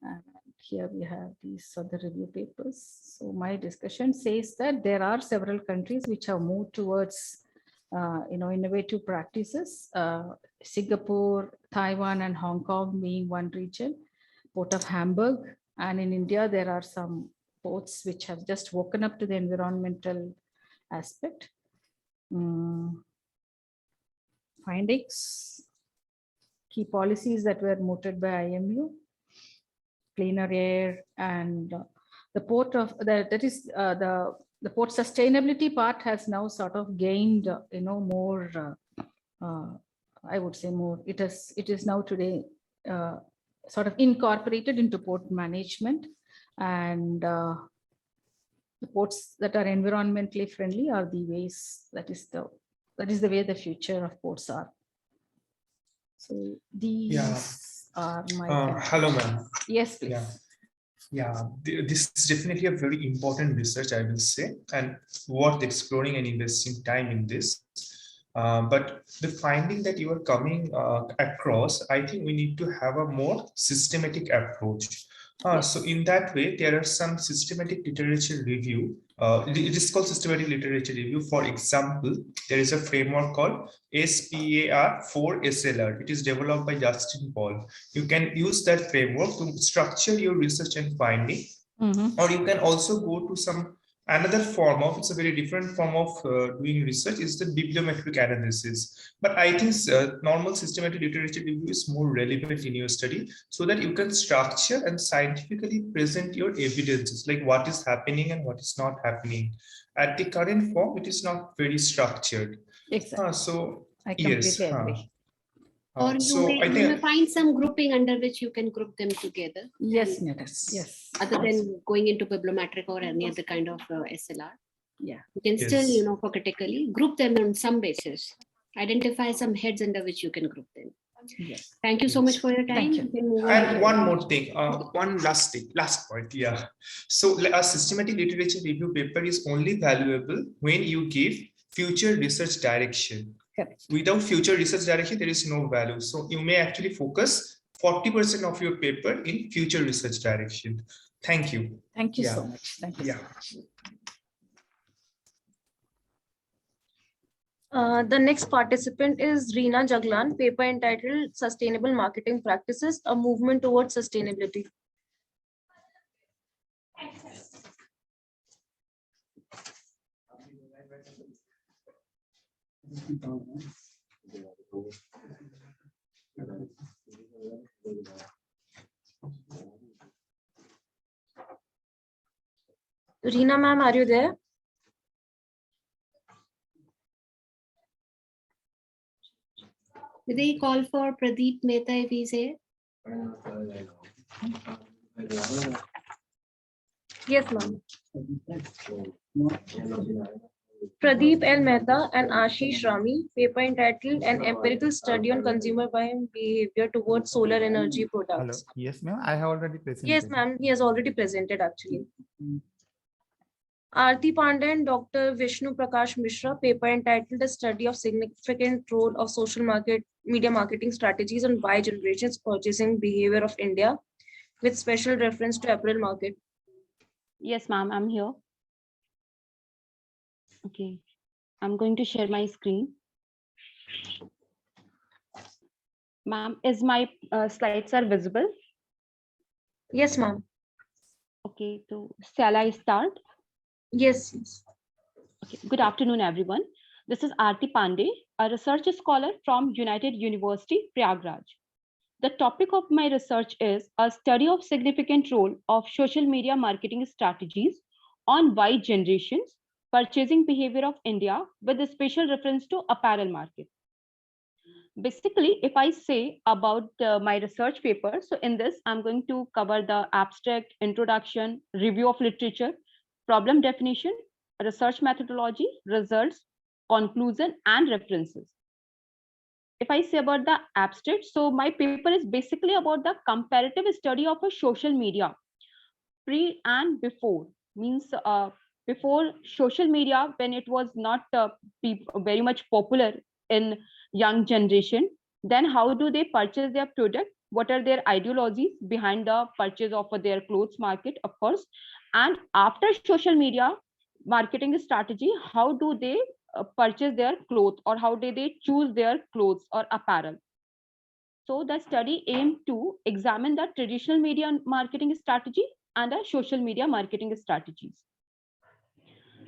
And here we have these other review papers. So my discussion says that there are several countries which have moved towards innovative practices. Singapore, Taiwan, and Hong Kong being one region. Port of Hamburg, and in India there are some ports which have just woken up to the environmental aspect. Findings, key policies that were mooted by IMU, cleaner air, and the port of the port sustainability part has now sort of gained more. I would say more. It is now today sort of incorporated into port management, and the ports that are environmentally friendly are the ways, that is the way the future of ports are. So these are my hello, ma'am. Yes, please. Yeah, this is definitely a very important research, I will say, and worth exploring and investing time in this. But the finding that you are coming across, I think we need to have a more systematic approach. So in that way, there are some systematic literature review. It is called systematic literature review. For example, there is a framework called SPAR4SLR. It is developed by Justin Paul. You can use that framework to structure your research and finding, or you can also go to some another form of, it's a very different form of doing research, is the bibliometric analysis. But I think normal systematic literature review is more relevant in your study, so that you can structure and scientifically present your evidences, like what is happening and what is not happening. At the current form, it is not very structured. Exactly. So I yes. completely agree. Or you, So may, I you may think find some grouping under which you can group them together. Yes, and madam. Yes. Other than going into bibliometric or any other kind of SLR. Yeah. You can Yes. still, for critically group them on some basis. Identify some heads under which you can group them. Yes. Thank you so much for your time. Thank you. You can move on And to- one more thing, one last thing, last point, yeah. So a systematic literature review paper is only valuable when you give future research direction. Correct. Without future research direction, there is no value. So you may actually focus 40% of your paper in future research direction. Thank you. Thank you Yeah. so much. Thank you. Yeah. So much. The next participant is Reena Jaglan, paper entitled Sustainable Marketing Practices, a Movement Towards Sustainability. Reena ma'am, are you there? Did they call for Pradeep Mehta if he's here? Yes, ma'am. Pradeep L. Mehta and Ashish Rami, paper entitled An Empirical Study on Consumer Buying Behavior Towards Solar Energy Hello. Products. Yes, ma'am. I have already presented. Yes, ma'am. He has already presented actually. Aarti Pandey and Dr. Vishnu Prakash Mishra, paper entitled A Study of Significant Role of Social Media Marketing Strategies on Y Generation's Purchasing Behavior of India, with special reference to April market. Yes, ma'am, I'm here. Okay, I'm going to share my screen. Ma'am, is my slides are visible? Yes, ma'am. Okay, so shall I start? Yes, yes. Okay. Good afternoon, everyone. This is Aarti Pandey, a research scholar from United University, Prayagraj. The topic of my research is a study of significant role of social media marketing strategies on Y generations purchasing behavior of India, with a special reference to apparel market. Basically, if I say about my research paper, so in this, I'm going to cover the abstract, introduction, review of literature, problem definition, research methodology, results, conclusion, and references. If I say about the abstract, so my paper is basically about the comparative study of a social media pre and before, means before social media, when it was not very much popular in young generation, then how do they purchase their product, what are their ideologies behind the purchase of their clothes market, of course, and after social media marketing strategy, how do they purchase their clothes, or how do they choose their clothes or apparel. So the study aimed to examine the traditional media marketing strategy and the social media marketing strategies.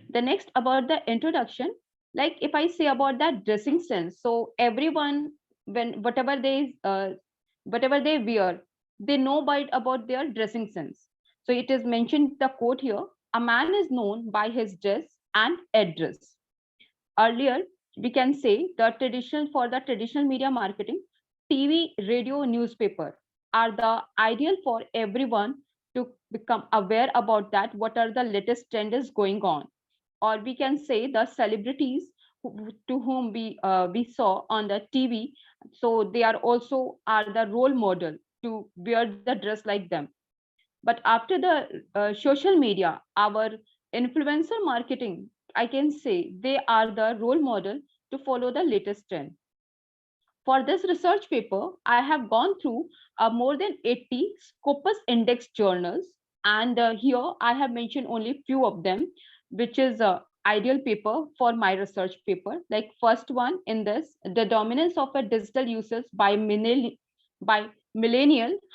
The next, about the introduction, like if I say about that dressing sense, so everyone, when whatever they wear, they know about their dressing sense. So it is mentioned the quote here: a man is known by his dress and address. Earlier, we can say the traditional media marketing, TV, radio, newspaper are the ideal for everyone to become aware about that, what are the latest trends going on. Or we can say the celebrities to whom we saw on the TV, so they are also are the role model to wear the dress like them. But after the social media, our influencer marketing, I can say they are the role model to follow the latest trend. For this research paper, I have gone through more than 80 Scopus index journals, and here I have mentioned only few of them, which is ideal paper for my research paper. Like first one in this, the dominance of a digital users by millennial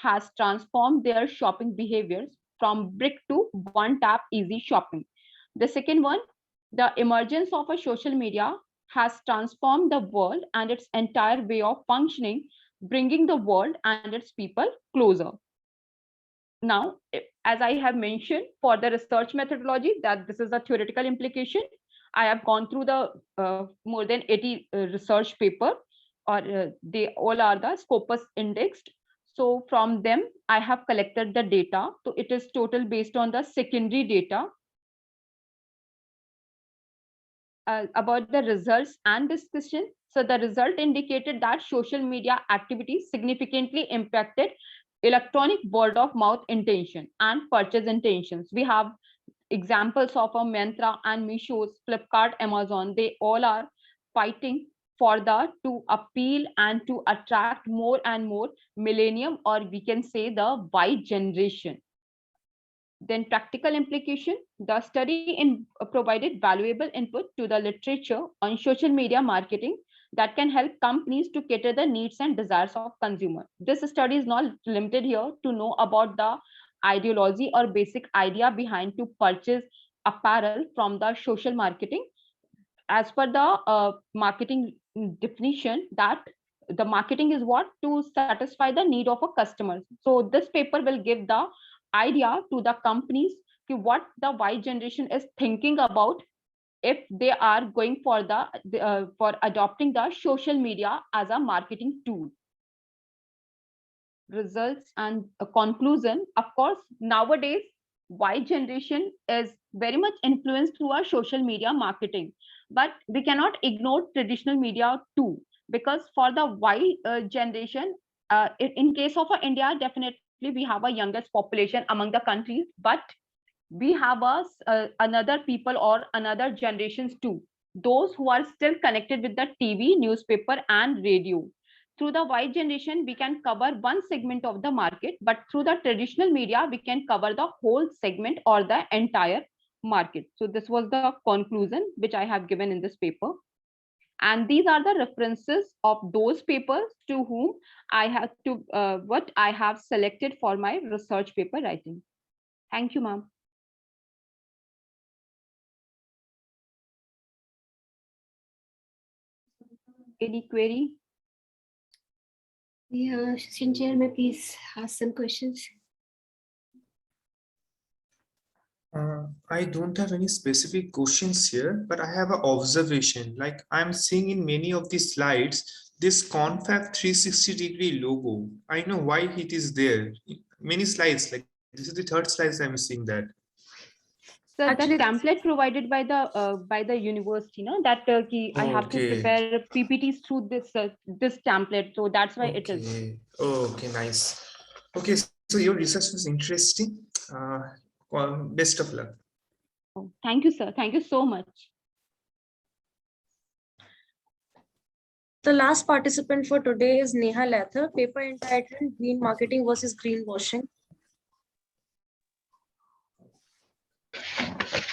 has transformed their shopping behaviors from brick to one tap easy shopping. The second one, the emergence of a social media has transformed the world and its entire way of functioning, bringing the world and its people closer. Now, as I have mentioned, for the research methodology, that this is a theoretical implication, I have gone through the more than 80 research paper, or they all are the Scopus indexed. So from them, I have collected the data. So it is total based on the secondary data about the results and discussion. So the result indicated that social media activities significantly impacted electronic word of mouth intention and purchase intentions. We have examples of a Myntra and Misho's, Flipkart, Amazon. They all are fighting for the to appeal and to attract more and more millennium, or we can say the Y generation. Then practical implication, the study provided valuable input to the literature on social media marketing that can help companies to cater the needs and desires of consumers. This study is not limited here to know about the ideology or basic idea behind to purchase apparel from the social marketing. As per the marketing definition, that the marketing is what to satisfy the need of a customer. So this paper will give the idea to the companies what the Y generation is thinking about if they are going for the for adopting the social media as a marketing tool. Results and a conclusion. Of course, nowadays Y generation is very much influenced through our social media marketing, but we cannot ignore traditional media too, because for the Y generation, in case of India, definitely we have a youngest population among the countries, but we have another people or another generations too, those who are still connected with the TV, newspaper and radio. Through the Y generation, we can cover one segment of the market, but through the traditional media, we can cover the whole segment or the entire market. So this was the conclusion which I have given in this paper. And these are the references of those papers to whom I have to, what I have selected for my research paper writing. Thank you, ma'am. Any query? Yeah, Session Chair, may please ask some questions. I don't have any specific questions here, but I have an observation. Like I'm seeing in many of these slides, this Confab 360-degree logo. I know why it is there. Many slides, like this is the third slide I'm seeing that. So Actually, the template provided by the university, no, that I have to prepare PPTs through this template. So that's why it is. Okay, nice. Okay, so your research was interesting. Well, best of luck. Oh, thank you, sir. Thank you so much. the last participant for today is Neha Lather, paper entitled Green Marketing versus Greenwashing.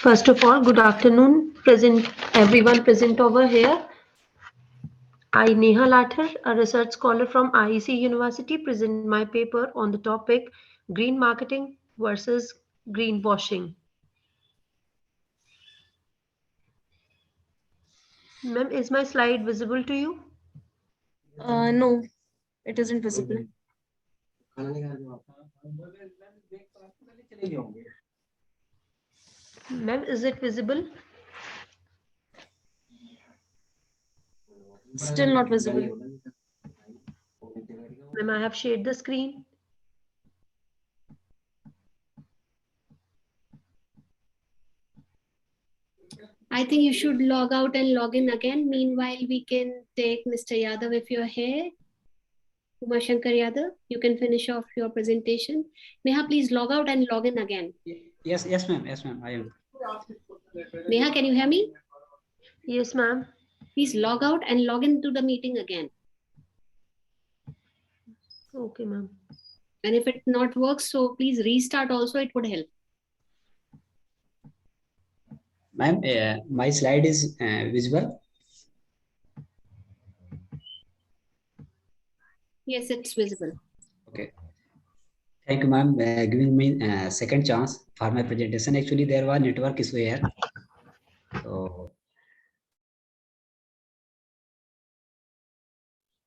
First of all, good afternoon, everyone present over here. I, Neha Lather, a research scholar from IEC University, present my paper on the topic Green Marketing versus Greenwashing. Ma'am, is my slide visible to you? No, it isn't visible. Ma'am, is it visible? Still not visible. Ma'am, I have shared the screen. I think you should log out and log in again. Meanwhile, we can take Mr. Yadav if you're here. Uma Shankar Yadav, you can finish off your presentation. Neha, please log out and log in again. Yes, ma'am. Yes, ma'am. I am. Neha, can you hear me? Yes, ma'am. Please log out and log into the meeting again. Okay, ma'am. And if it not works, so please restart also, it would help. Ma'am, my slide is visible. Yes, it's visible. Okay. Thank you, ma'am, giving me a second chance for my presentation. Actually, there was network issue here.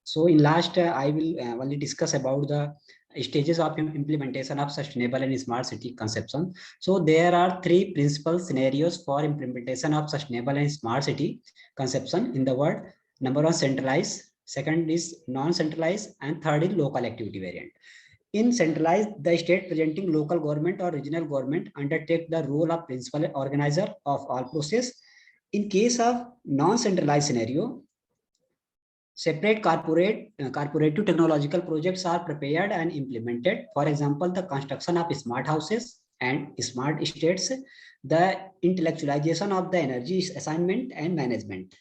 So in last, I will only discuss about the stages of implementation of sustainable and smart city conception. So there are three principal scenarios for implementation of sustainable and smart city conception in the world. Number one, centralized. Second is non-centralized, and third is local activity variant. In centralized, the state presenting local government or regional government undertake the role of principal organizer of all process. In case of non-centralized scenario, separate corporative technological projects are prepared and implemented. For example, the construction of smart houses and smart estates, the intellectualization of the energy assignment and management,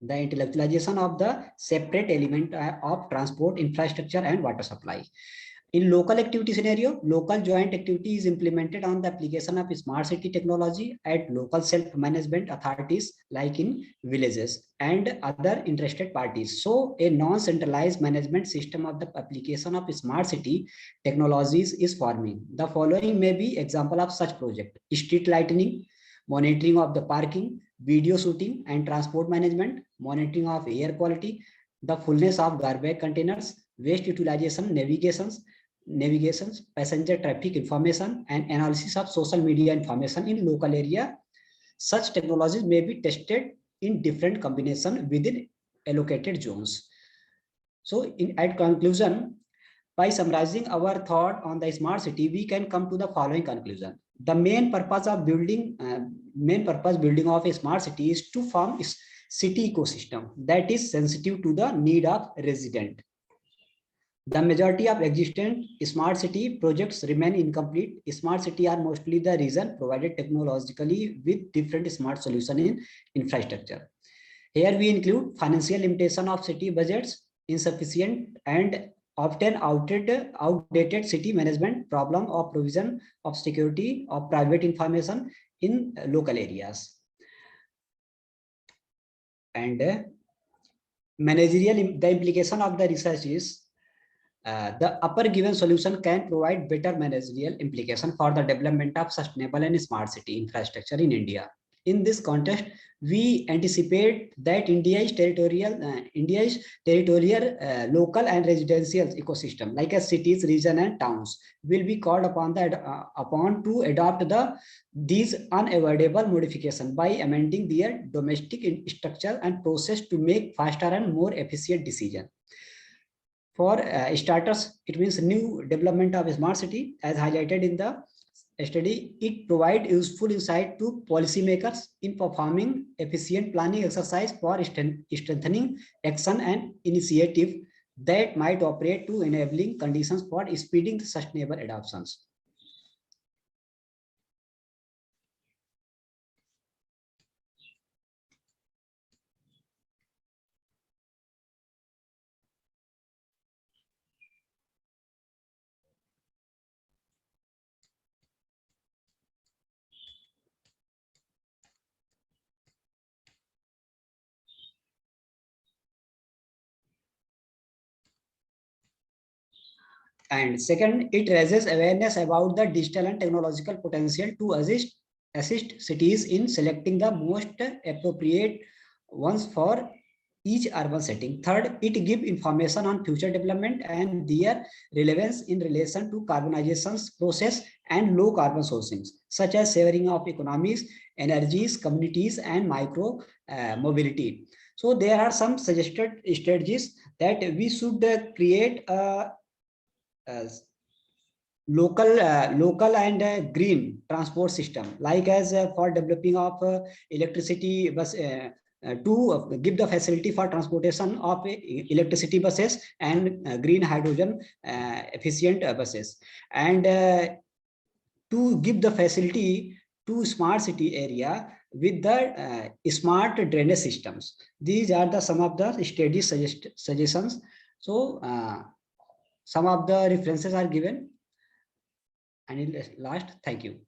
the intellectualization of the separate element of transport infrastructure and water supply. In local activity scenario, local joint activity is implemented on the application of smart city technology at local self-management authorities like in villages and other interested parties. So a non-centralized management system of the application of smart city technologies is forming. The following may be example of such project: street lighting, monitoring of the parking, video shooting and transport management, monitoring of air quality, the fullness of garbage containers, waste utilization, navigations, passenger traffic information, and analysis of social media information in local area. Such technologies may be tested in different combination within allocated zones. So at conclusion, by summarizing our thought on the smart city, we can come to the following conclusion. The main purpose building of a smart city is to form a city ecosystem that is sensitive to the need of resident. The majority of existing smart city projects remain incomplete. Smart city are mostly the region provided technologically with different smart solution in infrastructure. Here we include financial limitation of city budgets, insufficient and often outdated city management, problem of provision of security of private information in local areas. And managerial, the implication of the research is the upper given solution can provide better managerial implication for the development of sustainable and smart city infrastructure in India. In this context, we anticipate that India's territorial, local and residential ecosystem, like as cities, region, and towns, will be called upon to adopt these unavoidable modifications by amending their domestic structure and process to make faster and more efficient decisions. For starters, it means new development of a smart city, as highlighted in the study. It provides useful insight to policymakers in performing efficient planning exercise for strengthening action and initiative that might operate to enabling conditions for speeding sustainable adoptions. And second, it raises awareness about the digital and technological potential to assist cities in selecting the most appropriate ones for each urban setting. Third, it gives information on future development and their relevance in relation to carbonization process and low carbon sourcings, such as sharing of economies, energies, communities, and micro mobility. So there are some suggested strategies that we should create local and green transport system, like as for developing of electricity bus to give the facility for transportation of electricity buses and green hydrogen efficient buses, and to give the facility to smart city area with the smart drainage systems. These are the some of the study suggestions. So Some of the references are given. And in last, thank you.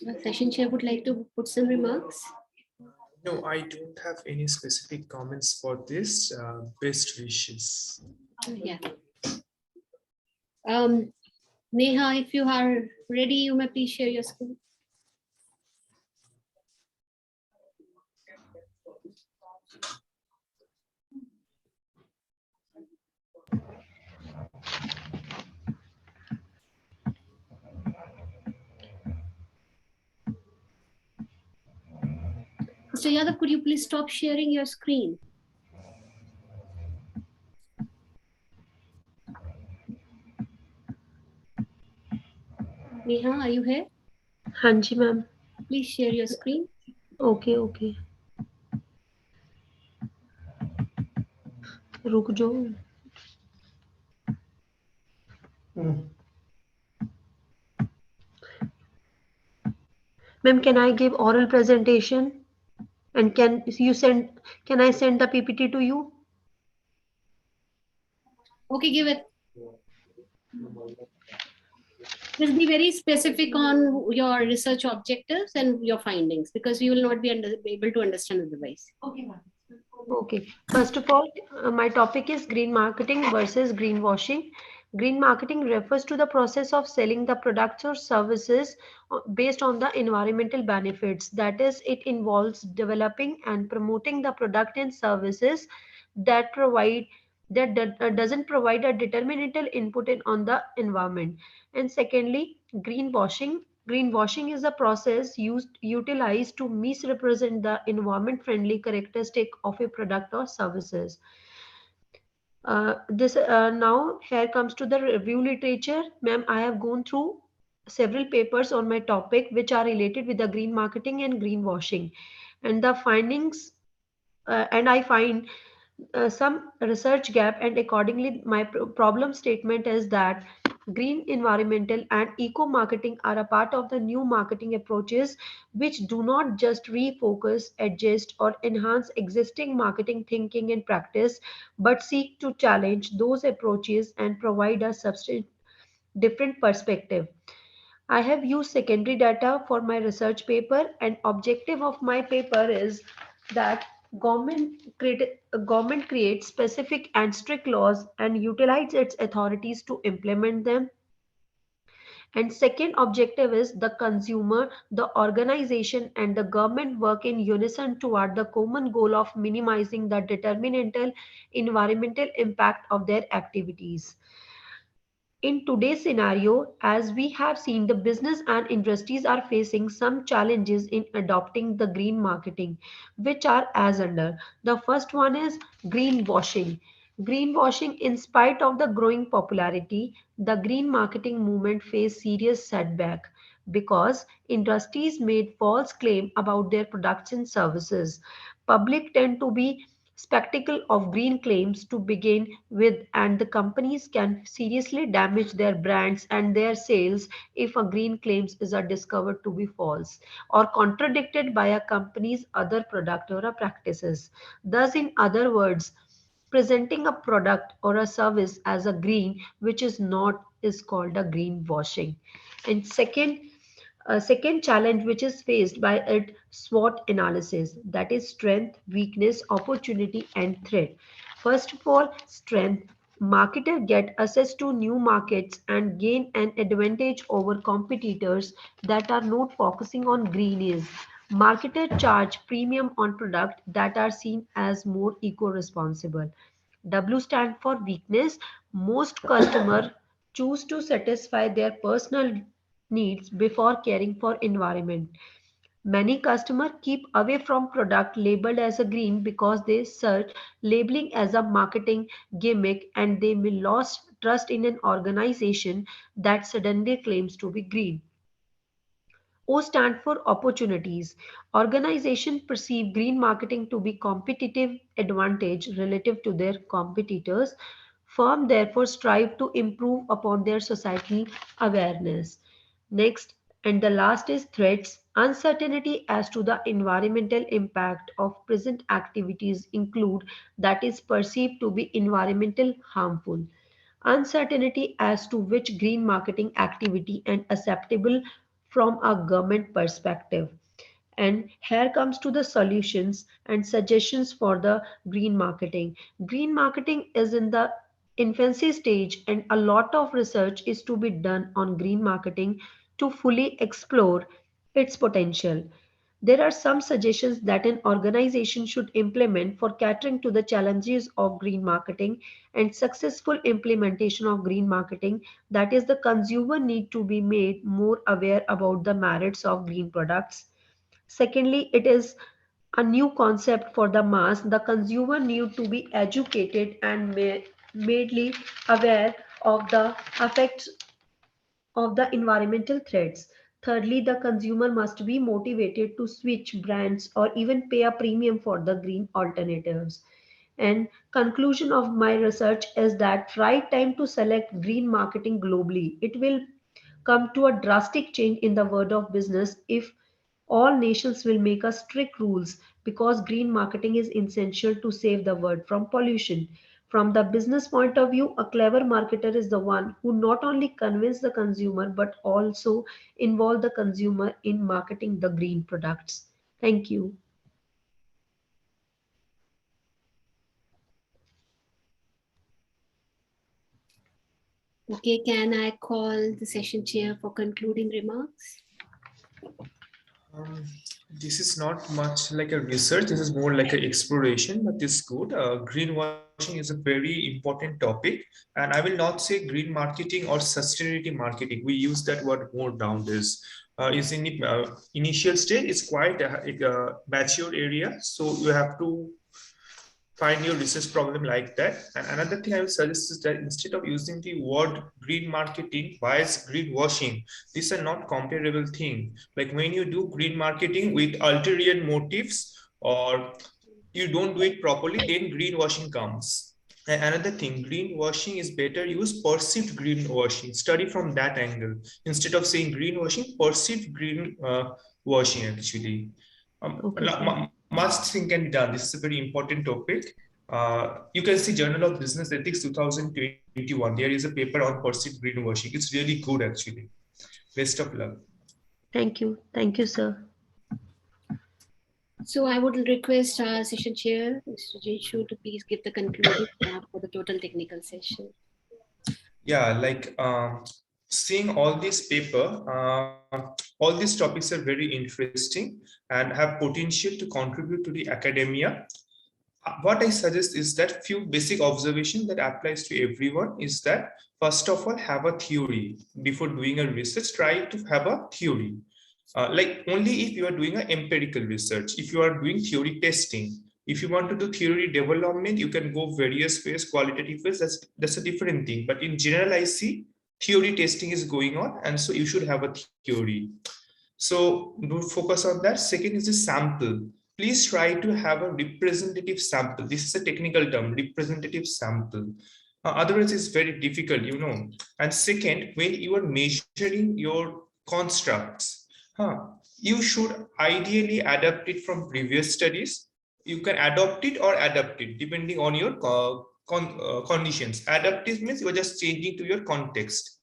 The session chair would like to put some remarks. No, I don't have any specific comments for this. Best wishes. Yeah. Neha, if you are ready, you may please share your screen. Mr. Yadav, could you please stop sharing your screen? Neha, are you here? हाँ जी ma'am. Please share your screen. Okay, okay. रुक जाओ. Ma'am, can I give oral presentation? And can I send the PPT to you? Okay, give it. Just be very specific on your research objectives and your findings, because we will not be able to understand otherwise. Okay. Okay. First of all, my topic is green marketing versus greenwashing. Green marketing refers to the process of selling the products or services based on the environmental benefits. That is, it involves developing and promoting the product and services that doesn't provide a detrimental input on the environment. And secondly, greenwashing. Greenwashing is a process utilized to misrepresent the environment-friendly characteristic of a product or services. Now here comes to the review literature. Ma'am, I have gone through several papers on my topic which are related with the green marketing and greenwashing, and the findings and I find some research gap, and accordingly my problem statement is that green, environmental and eco marketing are a part of the new marketing approaches which do not just refocus, adjust or enhance existing marketing thinking and practice, but seek to challenge those approaches and provide a substantial different perspective. I have used secondary data for my research paper, and objective of my paper is that government creates specific and strict laws and utilize its authorities to implement them. And second objective is the consumer, the organization and the government work in unison toward the common goal of minimizing the detrimental environmental impact of their activities. In today's scenario, as we have seen, the business and industries are facing some challenges in adopting the green marketing, which are as under. The first one is greenwashing. Greenwashing, in spite of the growing popularity, the green marketing movement faced serious setback because industries made false claim about their products and services. Public tend to be spectacle of green claims to begin with, and the companies can seriously damage their brands and their sales if a green claims is discovered to be false or contradicted by a company's other product or a practices. Thus, in other words, presenting a product or a service as a green which is not is called a greenwashing. And second challenge which is faced by it, SWOT analysis, that is strength, weakness, opportunity and threat. First of all, strength. Marketer get access to new markets and gain an advantage over competitors that are not focusing on green is. Marketer charge premium on product that are seen as more eco-responsible. W stand for weakness. Most customer choose to satisfy their personal needs before caring for environment. Many customers keep away from product labeled as a green because they search labeling as a marketing gimmick, and they may lose trust in an organization that suddenly claims to be green. O stand for opportunities. Organizations perceive green marketing to be competitive advantage relative to their competitors. Firms therefore strive to improve upon their societal awareness. Next, and the last is threats. Uncertainty as to the environmental impact of present activities include that is perceived to be environmental harmful. Uncertainty as to which green marketing activity and acceptable from a government perspective. And here comes to the solutions and suggestions for the green marketing. Green marketing is in the infancy stage and a lot of research is to be done on green marketing to fully explore its potential. There are some suggestions that an organization should implement for catering to the challenges of green marketing and successful implementation of green marketing. That is, the consumer need to be made more aware about the merits of green products. Secondly, it is a new concept for the mass. The consumer need to be educated and madely aware of the effects of the environmental threats. Thirdly, the consumer must be motivated to switch brands or even pay a premium for the green alternatives. And conclusion of my research is that right time to select green marketing globally. It will come to a drastic change in the world of business if all nations will make us strict rules because green marketing is essential to save the world from pollution. From the business point of view, a clever marketer is the one who not only convince the consumer but also involve the consumer in marketing the green products. Thank you. Okay, can I call the session chair for concluding remarks? This is not much like a research. This is more like an exploration, but it's good. Greenwashing is a very important topic, and I will not say green marketing or sustainability marketing. We use that word more nowadays. Is in the initial stage. It's quite a mature area, so you have to find your research problem like that. And another thing I will suggest is that instead of using the word green marketing, why is greenwashing? These are not comparable thing. Like when you do green marketing with ulterior motives or you don't do it properly, then greenwashing comes. And another thing, greenwashing is better used perceived greenwashing. Study from that angle. Instead of saying greenwashing, perceived green washing actually. Okay, Much thing can be done. This is a very important topic. You can see Journal of Business Ethics 2021. There is a paper on perceived greenwashing. It's really good actually. Best of luck. thank you. Thank you, sir. So I would request our session chair, Mr. Jinshu, to please give the concluding remark for the total technical session. Yeah, like seeing all this paper, all these topics are very interesting and have potential to contribute to the academia. What I suggest is that few basic observations that applies to everyone is that first of all, have a theory. Before doing a research, try to have a theory. Like only if you are doing an empirical research, if you are doing theory testing, if you want to do theory development, you can go various ways, qualitative ways, that's a different thing. But in general, I see theory testing is going on, and so you should have a theory. So do focus on that. Second is the sample. Please try to have a representative sample. This is a technical term, representative sample. Otherwise, it's very difficult, you know. And second, when you are measuring your constructs, you should ideally adapt it from previous studies. You can adopt it or adapt it depending on your conditions. Adaptive means you're just changing to your context.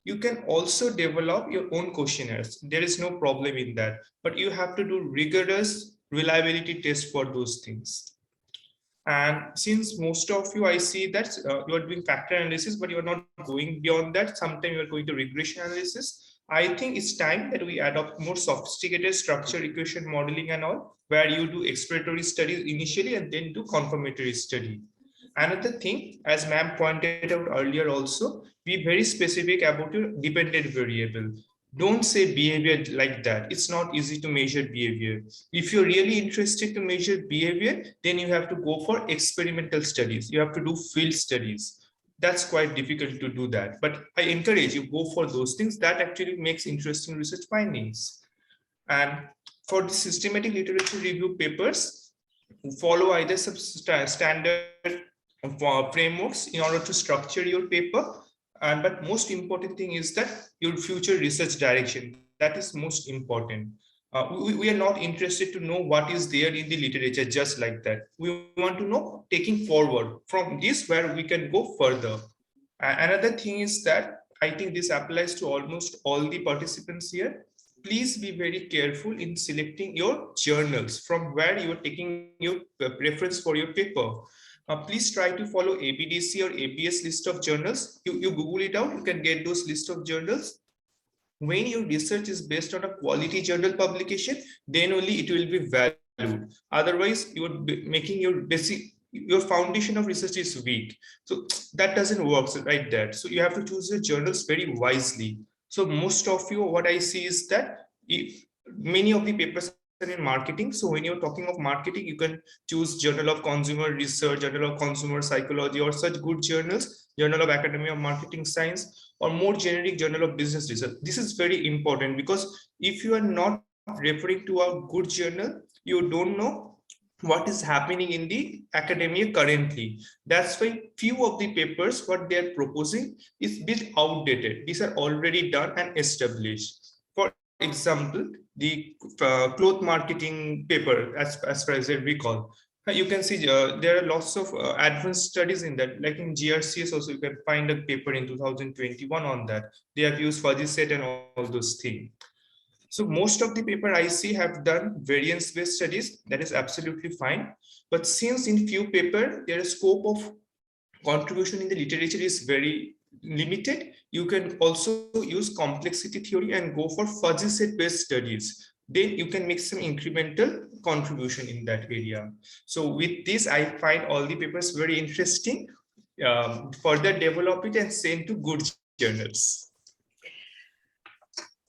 You can also develop your own questionnaires. There is no problem in that, but you have to do rigorous reliability tests for those things. And since most of you, I see that you are doing factor analysis, but you are not going beyond that. Sometimes you are going to regression analysis. I think it's time that we adopt more sophisticated structured equation modeling and all, where you do exploratory studies initially and then do confirmatory study. Another thing, as ma'am pointed out earlier also, be very specific about your dependent variable. Don't say behavior like that. It's not easy to measure behavior. If you're really interested to measure behavior, then you have to go for experimental studies. You have to do field studies. That's quite difficult to do that. But I encourage you, go for those things. That actually makes interesting research findings. And for the systematic literature review papers, follow either some standard frameworks in order to structure your paper. but most important thing is that your future research direction, that is most important. We are not interested to know what is there in the literature just like that. We want to know taking forward from this where we can go further. Another thing is that I think this applies to almost all the participants here. Please be very careful in selecting your journals from where you are taking your preference for your paper. Please try to follow ABDC or ABS list of journals. You Google it out, you can get those list of journals. When your research is based on a quality journal publication, then only it will be valued. Otherwise, you are making your foundation of research is weak. So that doesn't work right there. So you have to choose your journals very wisely. So most of you, what I see is that if many of the papers are in marketing. So when you're talking of marketing, you can choose Journal of Consumer Research, Journal of Consumer Psychology, or such good journals, Journal of Academy of Marketing Science, or more generic Journal of Business Research. This is very important because if you are not referring to a good journal, you don't know what is happening in the academia currently. That's why few of the papers, what they are proposing is a bit outdated. These are already done and established. For example, the cloth marketing paper, as far as I recall, you can see there are lots of advanced studies in that, like in GRCS also you can find a paper in 2021 on that. They have used fuzzy set and all those things. So most of the paper I see have done variance-based studies. That is absolutely fine. But since in few paper, their scope of contribution in the literature is very limited, you can also use complexity theory and go for fuzzy set-based studies. Then you can make some incremental contribution in that area. So with this, I find all the papers very interesting. Further develop it and send to good journals.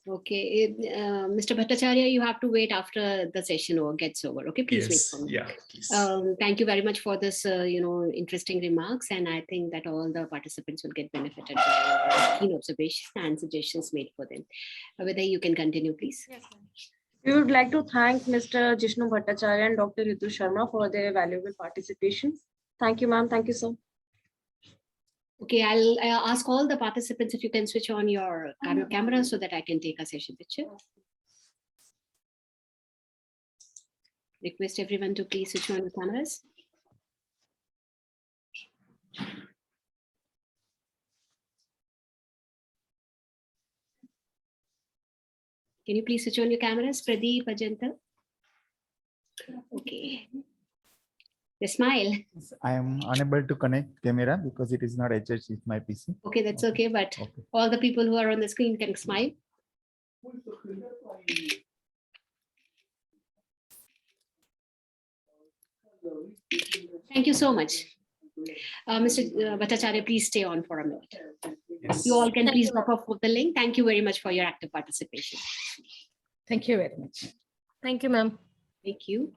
Okay, Mr. Bhattacharya, you have to wait after the session gets over. Okay, please wait for me. Yeah, please. Thank you very much for this, interesting remarks, and I think that all the participants will get benefited by your keen observation and suggestions made for them. Whether you can continue, please. Yes, we would like to thank Mr. Jishnu Bhattacharya and Dr. Ritu Sharma for their valuable participation. Thank you, ma'am. Thank you, sir. Okay, I'll ask all the participants if you can switch on your camera so that I can take a session picture. Request everyone to please switch on the cameras. Can you please switch on your cameras, Pradeep, Ajanta? Okay. The smile. I am unable to connect camera because it is not attached with my PC. Okay, that's okay, but all the people who are on the screen can smile. Thank you so much. Mr. Bhattacharya, please stay on for a minute. Yes. You all can please drop off of the link. Thank you very much for your active participation. Thank you very much. Thank you, ma'am. Thank you.